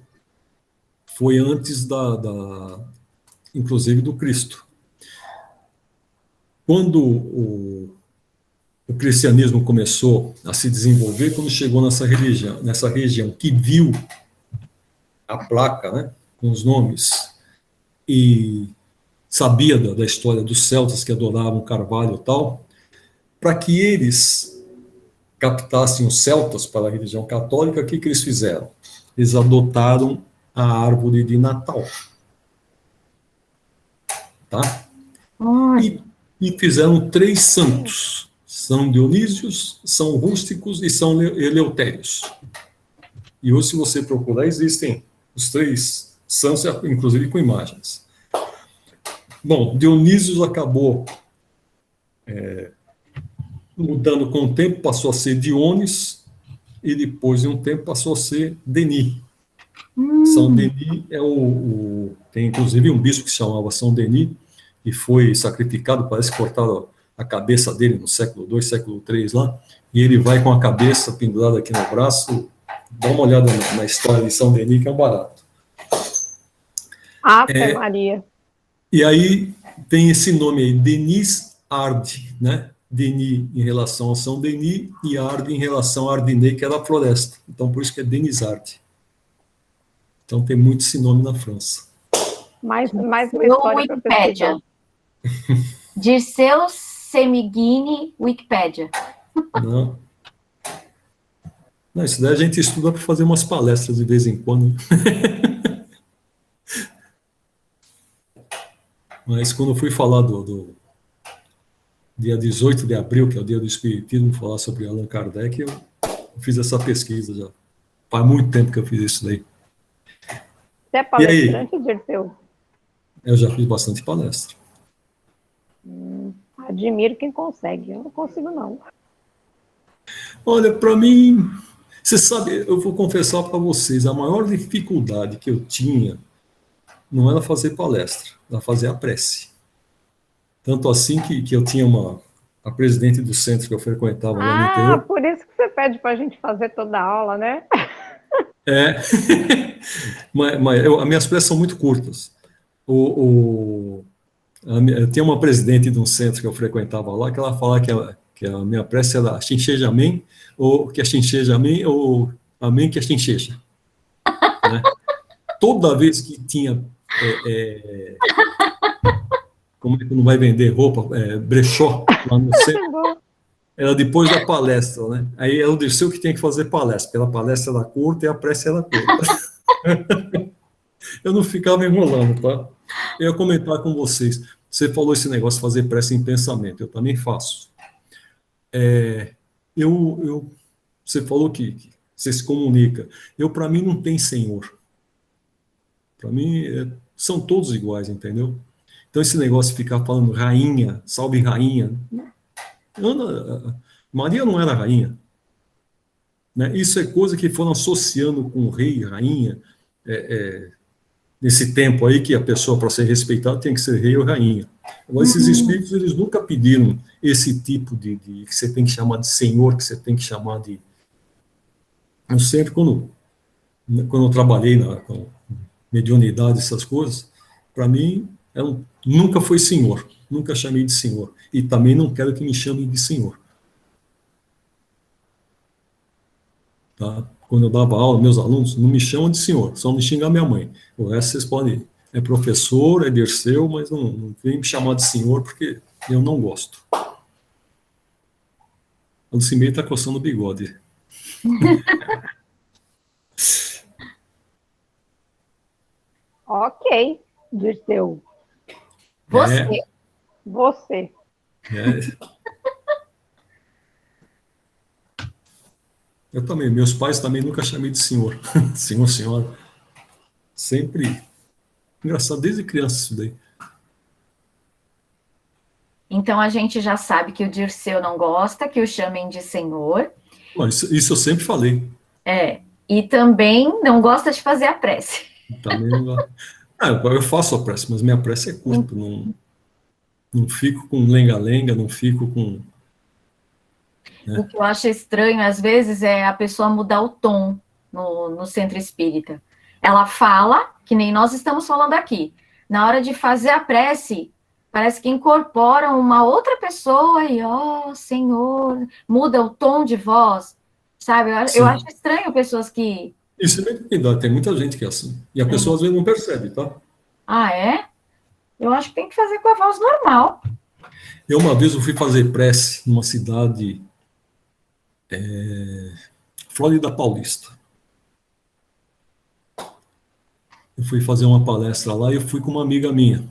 foi antes inclusive do Cristo. Quando o cristianismo começou a se desenvolver quando chegou nessa região que viu a placa, né, com os nomes, e sabia da história dos celtas que adoravam Carvalho e tal, para que eles captassem os celtas para a religião católica, o que eles fizeram? Eles adotaram a árvore de Natal. Tá? E fizeram 3 santos. São Dionísios, São Rústicos e São Eleutérios. E hoje, se você procurar, existem os 3 santos, inclusive com imagens. Bom, Dionísios acabou mudando com o tempo, passou a ser Dionis, e depois de um tempo passou a ser Denis. São Denis tem inclusive um bispo que se chamava São Denis, e foi sacrificado, parece que cortaram a cabeça dele no século II, século III lá, e ele vai com a cabeça pendurada aqui no braço. Dá uma olhada na história de São Denis, que é um barato. Ave Maria. E aí tem esse nome aí, Denis Arde, né? Denis em relação a São Denis e Arde em relação a Ardennais, que era a floresta. Então, por isso que é Denis Arde. Então, tem muito esse nome na França. Mais uma história para Wikipédia. Dirceu Semigini, Wikipédia. Não, isso daí a gente estuda para fazer umas palestras de vez em quando. Mas quando eu fui falar do dia 18 de abril, que é o dia do Espiritismo, falar sobre Allan Kardec, eu fiz essa pesquisa já. Faz muito tempo que eu fiz isso daí. Você é palestrante, Dirceu? Eu já fiz bastante palestra. Admiro quem consegue, eu não consigo não. Olha, para mim, você sabe, eu vou confessar para vocês, a maior dificuldade que eu tinha não era fazer palestra, era fazer a prece. Tanto assim que eu tinha a presidente do centro que eu frequentava lá no interior. Por isso que você pede para a gente fazer toda a aula, né? Mas as minhas preces são muito curtas. Eu tinha uma presidente de um centro que eu frequentava lá, que ela falava que a minha prece era Xincheja Amém, ou que é Xincheja Amém, ou Amém que é Xincheja. Né? Toda vez que tinha... como é que não vai vender roupa? Brechó, lá no centro. Era depois da palestra, né? Aí era o Dirceu que tinha que fazer palestra, porque a palestra era curta e a prece era curta. Eu não ficava enrolando, tá? Eu ia comentar com vocês. Você falou esse negócio de fazer prece em pensamento, eu também faço. Você falou que você se comunica. Para mim, não tem senhor. Para mim, são todos iguais, entendeu? Então, esse negócio de ficar falando rainha, salve rainha. Maria não era rainha. Né? Isso é coisa que foram associando com o rei e rainha. Nesse tempo aí que a pessoa, para ser respeitada, tem que ser rei ou rainha. Agora, esses espíritos, eles nunca pediram esse tipo de que você tem que chamar de senhor, que você tem que chamar de... Eu sempre, quando eu trabalhei com mediunidade, essas coisas, para mim, nunca foi senhor, nunca chamei de senhor. E também não quero que me chamem de senhor. Tá? Quando eu dava aula, meus alunos não me chamam de senhor, só me xingar minha mãe. O resto vocês podem... É professor, é Dirceu, mas não vem me chamar de senhor, porque eu não gosto. A Lucimei está coçando o bigode. Ok, Dirceu. Você. Eu também, meus pais também nunca chamei de senhor. Senhor, senhora. Sempre. Engraçado, desde criança isso daí. Então, a gente já sabe que o Dirceu não gosta que o chamem de senhor. Bom, isso eu sempre falei. E também não gosta de fazer a prece. Também não gosto. Eu faço a prece, mas minha prece é curta. Não fico com lenga-lenga, não fico com... O que eu acho estranho, às vezes, é a pessoa mudar o tom no centro espírita. Ela fala, que nem nós estamos falando aqui. Na hora de fazer a prece, Parece que incorporam uma outra pessoa e, ó, Senhor, muda o tom de voz, sabe? Eu Sim. acho estranho pessoas que... Isso é verdade, tem muita gente que é assim. E a pessoa às vezes não percebe, tá? Ah, é? Eu acho que tem que fazer com a voz normal. Uma vez eu fui fazer prece numa cidade, Flórida Paulista. Eu fui fazer uma palestra lá e eu fui com uma amiga minha.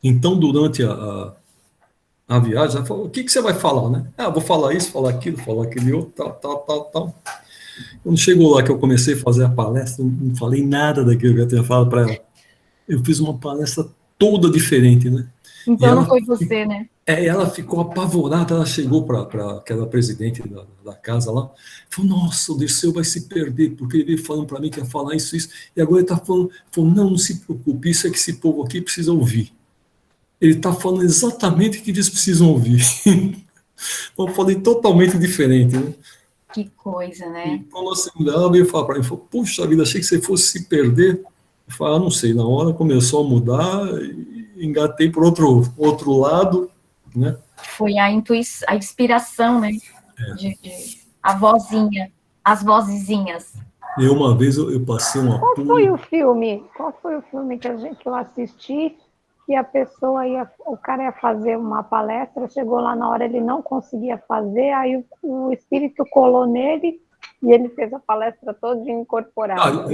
Então, durante a viagem, ela falou, o que você vai falar, né? Ah, vou falar isso, falar aquele outro, tal. Quando chegou lá que eu comecei a fazer a palestra, eu não falei nada daquilo que eu tinha falado para ela. Eu fiz uma palestra toda diferente, né? Então não foi você, né? Ela ficou apavorada, ela chegou para aquela presidente da casa lá, falou, nossa, o Dirceu vai se perder, porque ele veio falando para mim que ia falar isso, e agora ele está falando, não se preocupe, isso é que esse povo aqui precisa ouvir. Ele está falando exatamente o que eles precisam ouvir. Eu falei totalmente diferente, né? Que coisa, né? E quando ela veio falar para mim, falou, puxa vida, achei que você fosse se perder. Eu falei, não sei, na hora começou a mudar, engatei para outro lado, né? Foi a inspiração, né? A vozinha, as vozezinhas. E uma vez eu passei uma... Qual foi o filme que eu assisti, que a pessoa o cara ia fazer uma palestra, chegou lá na hora, ele não conseguia fazer, aí o espírito colou nele e ele fez a palestra toda incorporada.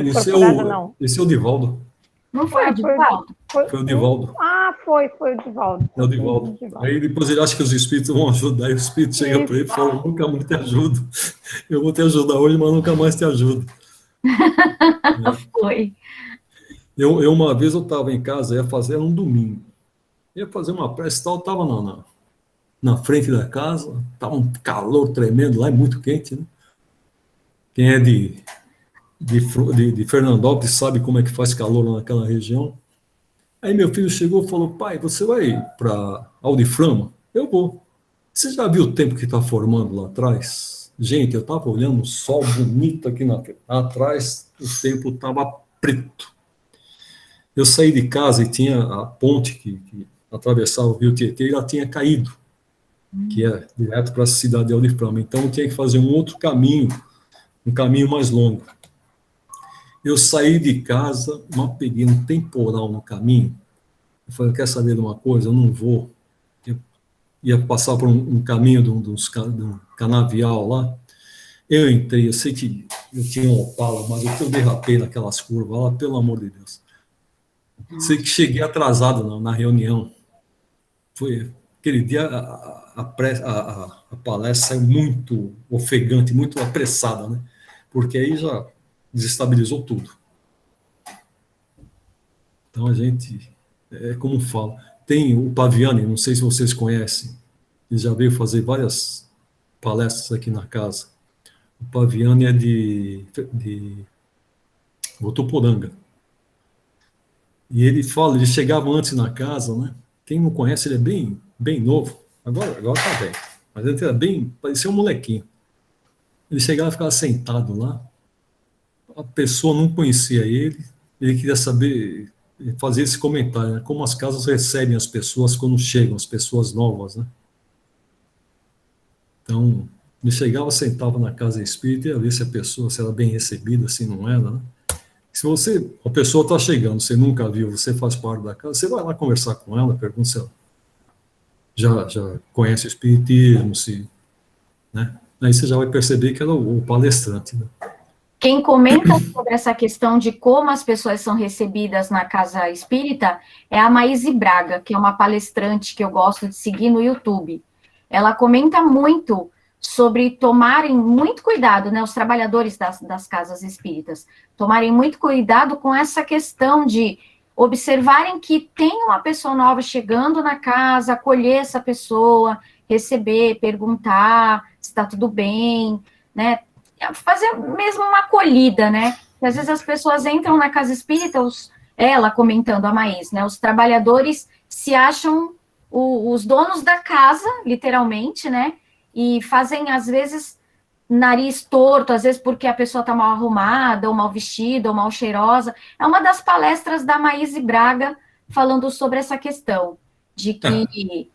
Esse é o Divaldo. Não foi o Divaldo? Foi o Divaldo. Ah, foi o Divaldo. É o Divaldo. Aí depois ele acha que os espíritos vão ajudar, e o espírito chega para ele e fala, nunca mais te ajudo. Eu vou te ajudar hoje, mas nunca mais te ajudo. Foi. Uma vez eu estava em casa, ia fazer um domingo. Ia fazer uma prece e tal, estava na frente da casa, estava um calor tremendo lá, é muito quente, né? Quem é de Fernandópolis sabe como é que faz calor lá naquela região. Aí meu filho chegou e falou, pai, você vai para Aldiframa? Eu vou. Você já viu o tempo que está formando lá atrás? Gente, eu estava olhando o sol bonito aqui atrás, o tempo estava preto. Eu saí de casa e tinha a ponte que atravessava o rio Tietê, e ela tinha caído, que é direto para a cidade de Aldiframa. Então eu tinha que fazer um outro caminho, um caminho mais longo. Eu saí de casa, mas peguei um temporal no caminho. Eu falei, quer saber de uma coisa? Eu não vou. Eu ia passar por um caminho de um canavial lá. Eu entrei, eu sei que eu tinha um Opala, mas eu derrapei naquelas curvas lá, pelo amor de Deus. Sei que cheguei atrasado na reunião. Foi aquele dia, a palestra saiu muito ofegante, muito apressada, né? Porque aí já desestabilizou tudo. Então a gente, como falo, tem o Paviani, não sei se vocês conhecem, ele já veio fazer várias palestras aqui na casa. O Paviani é de Votuporanga. E ele chegava antes na casa, né? Quem não conhece, ele é bem novo. Agora tá velho. Mas ele era parecia um molequinho. Ele chegava e ficava sentado lá. A pessoa não conhecia ele. Ele queria saber, fazer esse comentário, né? Como as casas recebem as pessoas quando chegam, as pessoas novas, né? Então, ele chegava, sentava na casa espírita e ia ver se a pessoa, se era bem recebida, se não era, né? Se a pessoa está chegando, você nunca viu, você faz parte da casa, você vai lá conversar com ela, pergunta se ela já conhece o espiritismo, né? Aí você já vai perceber que ela é o palestrante, né? Quem comenta sobre essa questão de como as pessoas são recebidas na casa espírita é a Maíse Braga, que é uma palestrante que eu gosto de seguir no YouTube. Ela comenta muito sobre tomarem muito cuidado, né, os trabalhadores das casas espíritas, tomarem muito cuidado com essa questão de observarem que tem uma pessoa nova chegando na casa, acolher essa pessoa, receber, perguntar se está tudo bem, né, fazer mesmo uma acolhida, né, porque às vezes as pessoas entram na casa espírita, ela comentando, a Maís, né, os trabalhadores se acham os donos da casa, literalmente, né, e fazem, às vezes, nariz torto, às vezes porque a pessoa está mal arrumada, ou mal vestida, ou mal cheirosa. É uma das palestras da Maíse Braga falando sobre essa questão. de que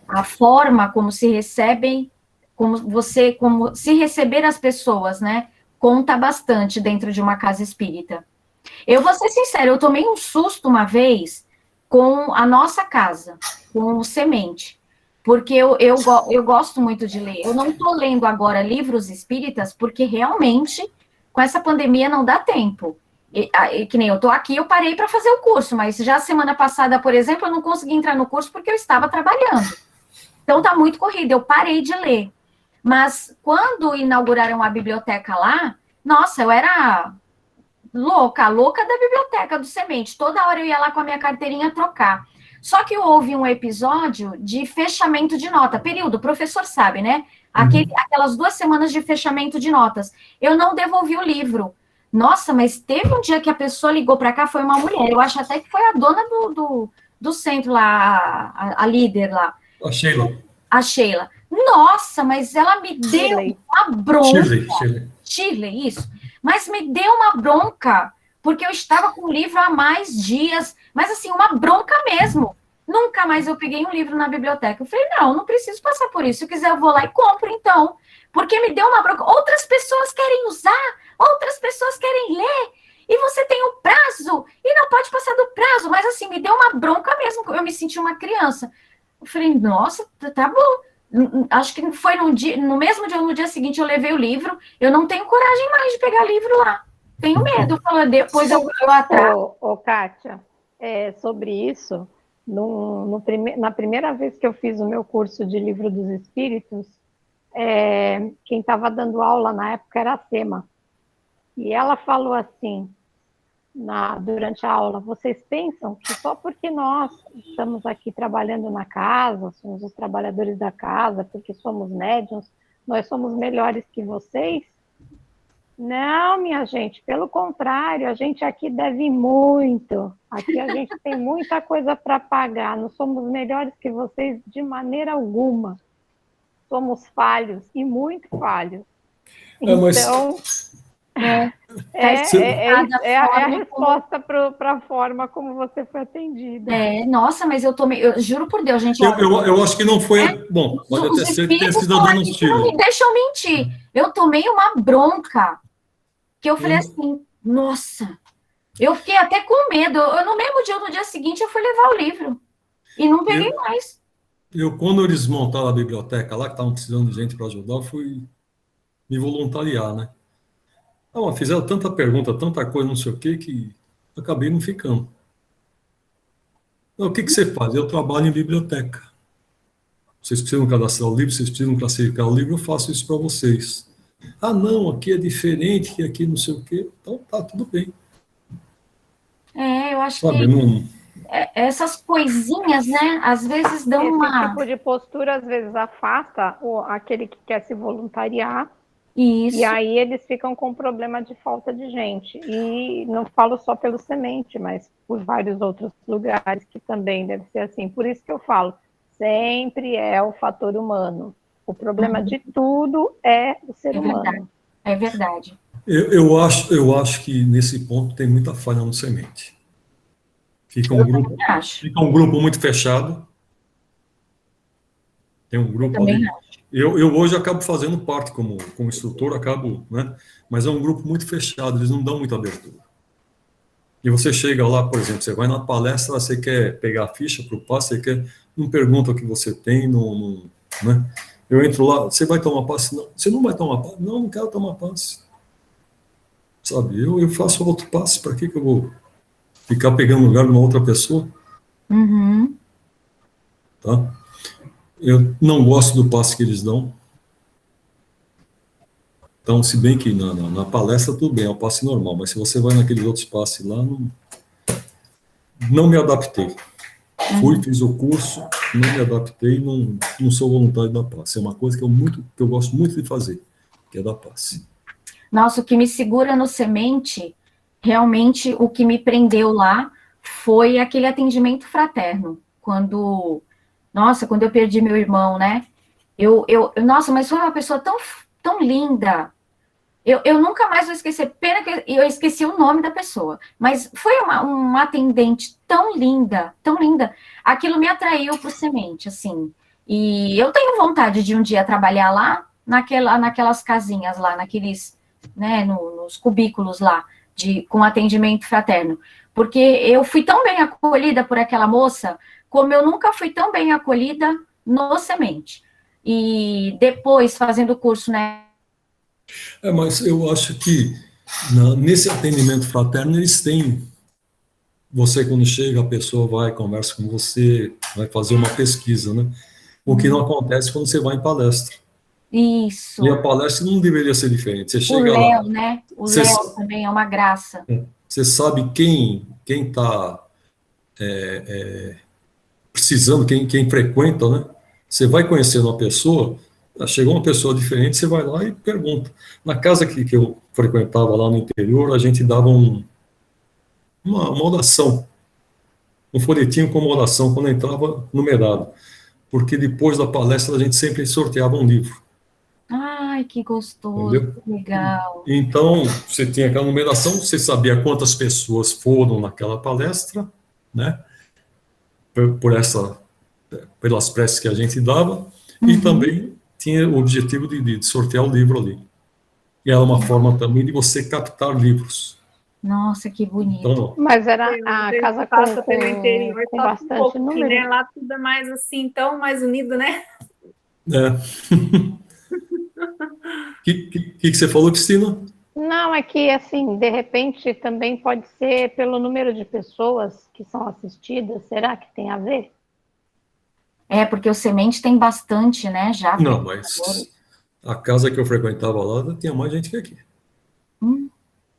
a forma como se recebem, como se receber as pessoas, né, conta bastante dentro de uma casa espírita. Eu vou ser sincera, eu tomei um susto uma vez com a nossa casa, com o Semente, porque eu gosto muito de ler. Eu não estou lendo agora livros espíritas, porque realmente, com essa pandemia, não dá tempo. Que nem eu estou aqui, eu parei para fazer o curso, mas já semana passada, por exemplo, eu não consegui entrar no curso porque eu estava trabalhando. Então, está muito corrido, eu parei de ler. Mas, quando inauguraram a biblioteca lá, nossa, eu era louca da biblioteca do Semente. Toda hora eu ia lá com a minha carteirinha trocar. Só que houve um episódio de fechamento de nota. Período, o professor sabe, né? Aquelas 2 semanas de fechamento de notas. Eu não devolvi o livro. Nossa, mas teve um dia que a pessoa ligou para cá, foi uma mulher. Eu acho até que foi a dona do centro lá, a líder lá. A Sheila. A Sheila. Nossa, mas ela me deu uma bronca. Shirley, isso. Mas me deu uma bronca, porque eu estava com o livro há mais dias, mas assim, uma bronca mesmo. Nunca mais eu peguei um livro na biblioteca. Eu falei, não preciso passar por isso. Se eu quiser, eu vou lá e compro, então. Porque me deu uma bronca. Outras pessoas querem usar, outras pessoas querem ler, e você tem o prazo, e não pode passar do prazo. Mas assim, me deu uma bronca mesmo, eu me senti uma criança. Eu falei, nossa, tá bom. Acho que foi no mesmo dia, no dia seguinte, eu levei o livro. Eu não tenho coragem mais de pegar livro lá. Tenho medo. Depois eu atraso. Kátia, sobre isso, na primeira vez que eu fiz o meu curso de Livro dos Espíritos, quem estava dando aula na época era a Sema. E ela falou assim, durante a aula, vocês pensam que só porque nós estamos aqui trabalhando na casa, somos os trabalhadores da casa, porque somos médiuns, nós somos melhores que vocês? Não, minha gente, pelo contrário, a gente aqui deve muito, aqui a gente tem muita coisa para pagar, não somos melhores que vocês de maneira alguma, somos falhos, e muito falhos. Então... É a resposta para a forma como você foi atendida. Nossa, mas eu juro por Deus, gente. Eu acho que não foi. Bom, pode até ser que tenha sido dando um estilo. Não me deixam mentir. Eu tomei uma bronca que eu falei assim, nossa, eu fiquei até com medo. No mesmo dia, no dia seguinte, eu fui levar o livro e não peguei mais. Quando eles montaram a biblioteca lá, que estavam precisando de gente para ajudar, eu fui me voluntariar, né? Fizeram tanta pergunta, tanta coisa, não sei o que eu acabei não ficando. O que você faz? Eu trabalho em biblioteca. Vocês precisam cadastrar o livro, vocês precisam classificar o livro, eu faço isso para vocês. Não, aqui é diferente, que aqui não sei o quê. Então, tá, tudo bem. Eu acho que essas coisinhas, né, às vezes dão Esse tipo de postura, às vezes, afasta aquele que quer se voluntariar. Isso. E aí eles ficam com problema de falta de gente. E não falo só pelo Semente, mas por vários outros lugares que também deve ser assim. Por isso que eu falo, sempre é o fator humano. O problema de tudo é o ser humano. É verdade. Eu acho que nesse ponto tem muita falha no Semente. Fica um grupo muito fechado. Tem um grupo ali. Eu hoje acabo fazendo parte como instrutor, né? Mas é um grupo muito fechado, eles não dão muita abertura. E você chega lá, por exemplo, você vai na palestra, você quer pegar a ficha para o passe, não pergunta o que você tem, né? Eu entro lá, você vai tomar passe? Não, você não vai tomar passe? Não quero tomar passe. Sabe, eu faço outro passe, para que eu vou ficar pegando o lugar de uma outra pessoa? Uhum. Tá? Eu não gosto do passe que eles dão. Então, se bem que na palestra tudo bem, é um passe normal, mas se você vai naqueles outros passes lá, não me adaptei. Fiz o curso, não me adaptei, não sou voluntário da passe. É uma coisa que eu gosto muito de fazer, que é da passe. Nossa, o que me segura no Semente, realmente o que me prendeu lá foi aquele atendimento fraterno. Quando eu perdi meu irmão, né? Nossa, mas foi uma pessoa tão linda. Eu nunca mais vou esquecer, pena que eu esqueci o nome da pessoa, mas foi uma atendente tão linda, tão linda. Aquilo me atraiu para o Semente, assim. E eu tenho vontade de um dia trabalhar lá, naquelas casinhas lá, naqueles, né, nos cubículos lá, com atendimento fraterno. Porque eu fui tão bem acolhida por aquela moça, como eu nunca fui tão bem acolhida no Semente. E depois, fazendo o curso, né, Mas eu acho que nesse atendimento fraterno eles têm. Você, quando chega, a pessoa vai, conversa com você, vai fazer uma pesquisa, né? O que não acontece quando você vai em palestra. E isso. a palestra não deveria ser diferente. Você O chega lá, Léo, né? O você, Léo também é uma graça. você sabe quem está precisando, quem frequenta, né? Você vai conhecendo uma pessoa, chegou uma pessoa diferente, você vai lá e pergunta. Na casa que eu frequentava lá no interior, a gente dava uma oração, um folhetinho com uma oração quando entrava numerado, porque depois da palestra a gente sempre sorteava um livro, Ai, que gostoso, entendeu? que legal. Então, você tinha aquela numeração, você sabia quantas pessoas foram naquela palestra, né? Pelas preces que a gente dava, e Uhum. também tinha o objetivo de sortear o livro ali. E era uma forma também de você captar livros. Nossa, que bonito. Então, Mas era A a gente casa passa pelo interior com só um bastante pouquinho, número? né? Lá tudo é mais assim, tão mais unido, né? que você falou, Cristina? Não, é que, assim, de repente também pode ser pelo número de pessoas que são assistidas. Será que tem a ver? É, porque o Semente tem bastante, né, já Não, frequentadores. mas a casa que eu frequentava lá tinha mais gente que aqui.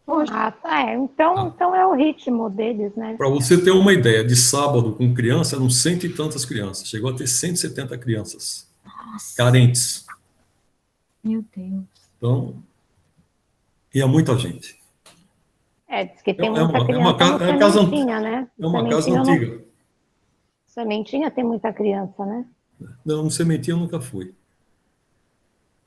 Poxa, Ah, tá. Então é o ritmo deles, né? Para você ter uma ideia, de sábado com criança, eram cento e tantas crianças. Chegou a ter 170 crianças nossa, carentes. meu Deus. Então, ia muita gente. É, diz que É, tem é muita uma, é uma, criança no ca- é a casa, Sementinha, né? é uma casa antiga. Sementinha tem muita criança, né? Não, no Sementinho eu nunca fui.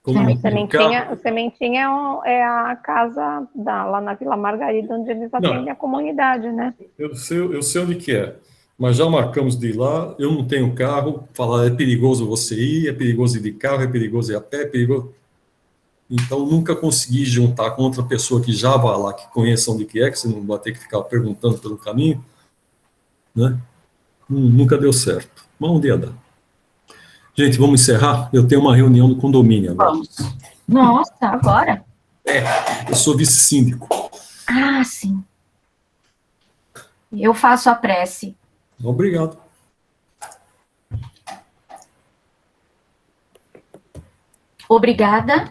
Como É, não tenho O carro, Sementinha é a casa lá na Vila Margarida, onde eles atendem não, a comunidade, né? eu sei onde que é, mas já marcamos de ir lá, eu não tenho carro, falar é perigoso você ir, é perigoso ir de carro, é perigoso ir a pé, é perigoso. Então nunca consegui juntar com outra pessoa que já vá lá, que conheça onde que é, que você não vai ter que ficar perguntando pelo caminho, né? Nunca deu certo, mas um dia dá. Gente, vamos encerrar? Eu tenho uma reunião do condomínio agora. vamos. Nossa, agora? Eu sou vice-síndico. Ah, sim. Eu faço a prece. Obrigado. Obrigada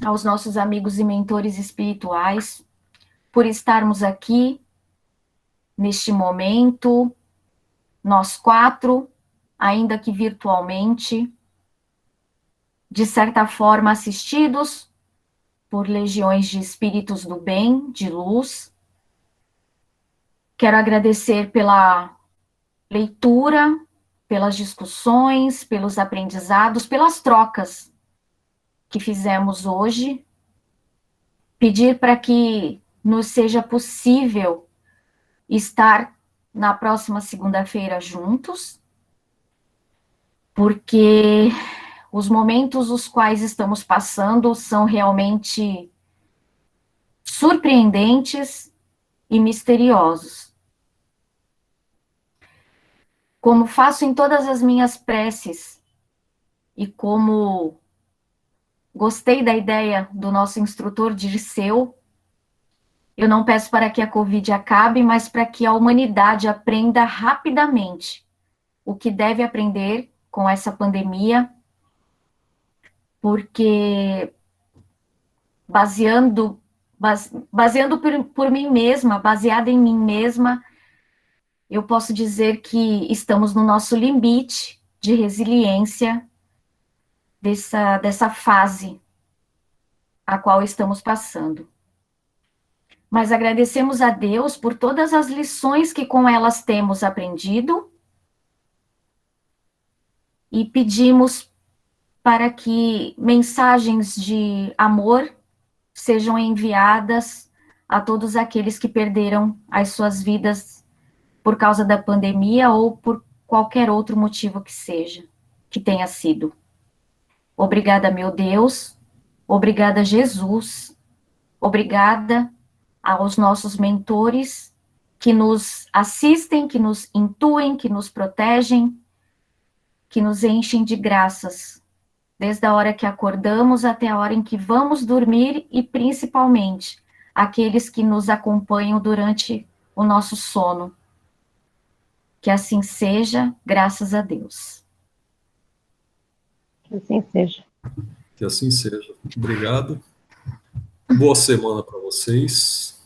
aos nossos amigos e mentores espirituais por estarmos aqui neste momento, nós quatro, ainda que virtualmente, de certa forma assistidos por legiões de espíritos do bem, de luz. Quero agradecer pela leitura, pelas discussões, pelos aprendizados, pelas trocas que fizemos hoje. Pedir para que nos seja possível estar na próxima segunda-feira juntos, porque os momentos os quais estamos passando são realmente surpreendentes e misteriosos. Como faço em todas as minhas preces, e como gostei da ideia do nosso instrutor Dirceu, eu não peço para que a Covid acabe, mas para que a humanidade aprenda rapidamente o que deve aprender com essa pandemia, porque baseando por mim mesma, baseada em mim mesma, eu posso dizer que estamos no nosso limite de resiliência dessa fase a qual estamos passando. Mas agradecemos a Deus por todas as lições que com elas temos aprendido e pedimos para que mensagens de amor sejam enviadas a todos aqueles que perderam as suas vidas por causa da pandemia ou por qualquer outro motivo que seja, que tenha sido. Obrigada, meu Deus. Obrigada, Jesus. Obrigada aos nossos mentores que nos assistem, que nos intuem, que nos protegem, que nos enchem de graças, desde a hora que acordamos até a hora em que vamos dormir e, principalmente, aqueles que nos acompanham durante o nosso sono. Que assim seja, graças a Deus. Que assim seja. Que assim seja. Obrigado. Boa semana para vocês.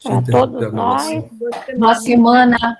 Para todos nós. Boa semana.